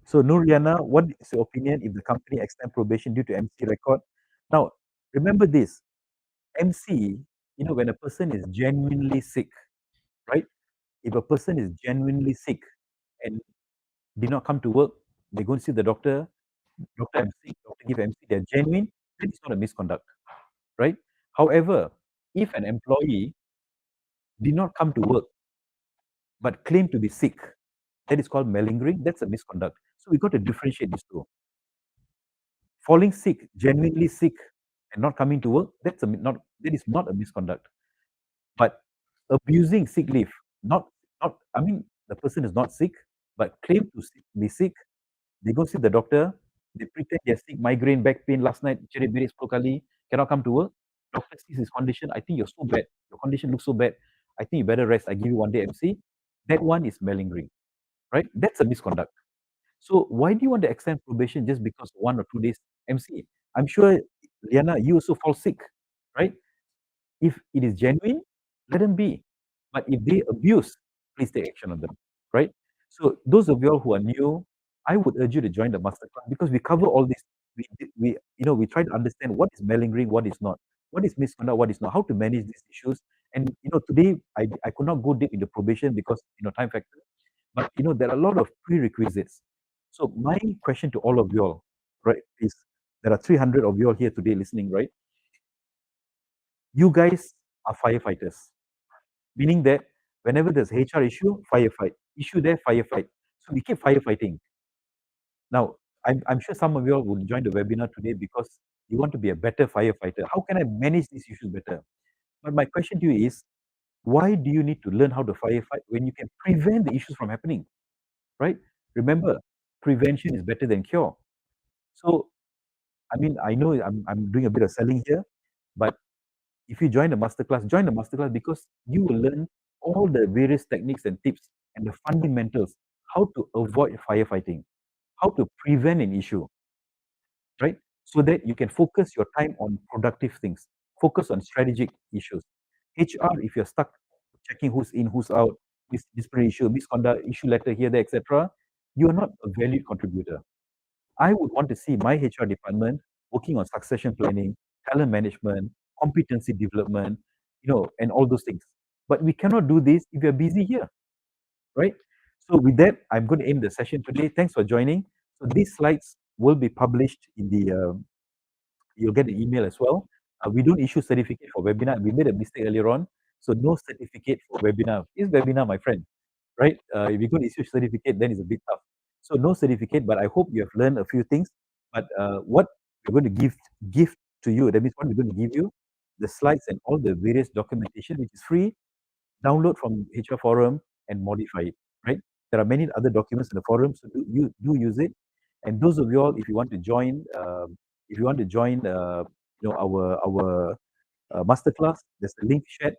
Speaker 1: so Nuriana, what is your opinion if the company extend probation due to MC record? Now, remember this, MC, when a person is genuinely sick, right? If a person is genuinely sick and did not come to work, they go and see the doctor, doctor I'm sick, doctor give MC, they're genuine, then it's not a misconduct, right? However, if an employee did not come to work but claim to be sick, that is called malingering, that's a misconduct. So we got to differentiate these two. Falling sick, genuinely sick, and not coming to work, that is not a misconduct. But abusing sick leave, I mean, the person is not sick, but claim to be sick. They go see the doctor, they pretend they're sick, migraine, back pain, last night, jerit-berit 10 kali, cannot come to work. Doctor sees his condition, I think you're so bad, your condition looks so bad, I think you better rest, I give you 1 day MC. That one is malingering, right? That's a misconduct. So why do you want to extend probation just because 1 or 2 days MC? I'm sure, Liana, you also fall sick, right? If it is genuine, let them be. But if they abuse, please take action on them, right? So those of you all who are new, I would urge you to join the masterclass because we cover all this. We try to understand what is malingering, what is not, what is misconduct, what is not, how to manage these issues, And today I could not go deep into probation because time factor. But there are a lot of prerequisites. So my question to all of you all, right, is there are 300 of you all here today listening, right? You guys are firefighters, meaning that whenever there's HR issue, firefight. Issue there, firefight. So we keep firefighting. Now, I'm sure some of you all will join the webinar today because you want to be a better firefighter. How can I manage these issues better? But my question to you is, why do you need to learn how to firefight when you can prevent the issues from happening, right? Remember, prevention is better than cure. So, I mean, I know I'm doing a bit of selling here, but if you join join the masterclass because you will learn all the various techniques and tips and the fundamentals, how to avoid firefighting, how to prevent an issue, right? So that you can focus your time on productive things, focus on strategic issues. HR, if you're stuck checking who's in, who's out, disciplinary issue, misconduct, issue letter here, there, etc., you are not a valued contributor. I would want to see my HR department working on succession planning, talent management, competency development, and all those things. But we cannot do this if you're busy here, right? So with that, I'm going to end the session today. Thanks for joining. So these slides will be published in you'll get an email as well. We don't issue certificate for webinar. We made a mistake earlier on. So no certificate for webinar. It's webinar, my friend, right? If you're going to issue certificate, then it's a bit tough. So no certificate, but I hope you have learned a few things. But what we're going to give to you, that means what we're going to give you, the slides and all the various documentation, which is free, download from HR Forum and modify it, right? There are many other documents in the forum, so do use it. And those of you all, if you want to join, our masterclass, there's a link shared.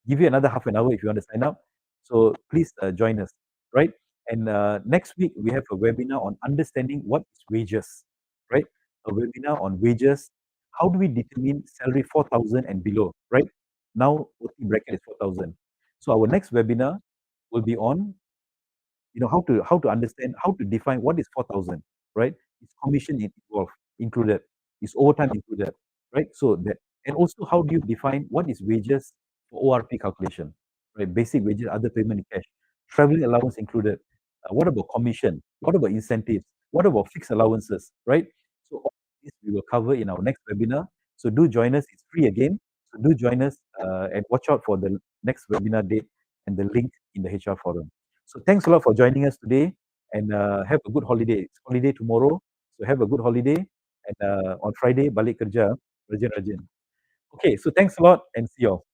Speaker 1: Give you another half an hour if you want to sign up. So please join us, right? And next week we have a webinar on understanding what is wages, right? A webinar on wages. How do we determine salary 4,000 and below, right? Now OT bracket is 4,000. So our next webinar will be on how to understand, how to define what is 4,000, right? Is commission involved, included? Is overtime included, right? So that, and also how do you define what is wages for ORP calculation, right? Basic wages, other payment in cash, traveling allowance included. What about commission? What about incentives? What about fixed allowances, right? So all this we will cover in our next webinar. So do join us. It's free again. So do join us and watch out for the next webinar date and the link in the HR forum. So thanks a lot for joining us today, and have a good holiday. It's holiday tomorrow, so have a good holiday. And on Friday, balik kerja, rajin-rajin. Okay, so thanks a lot and see you all.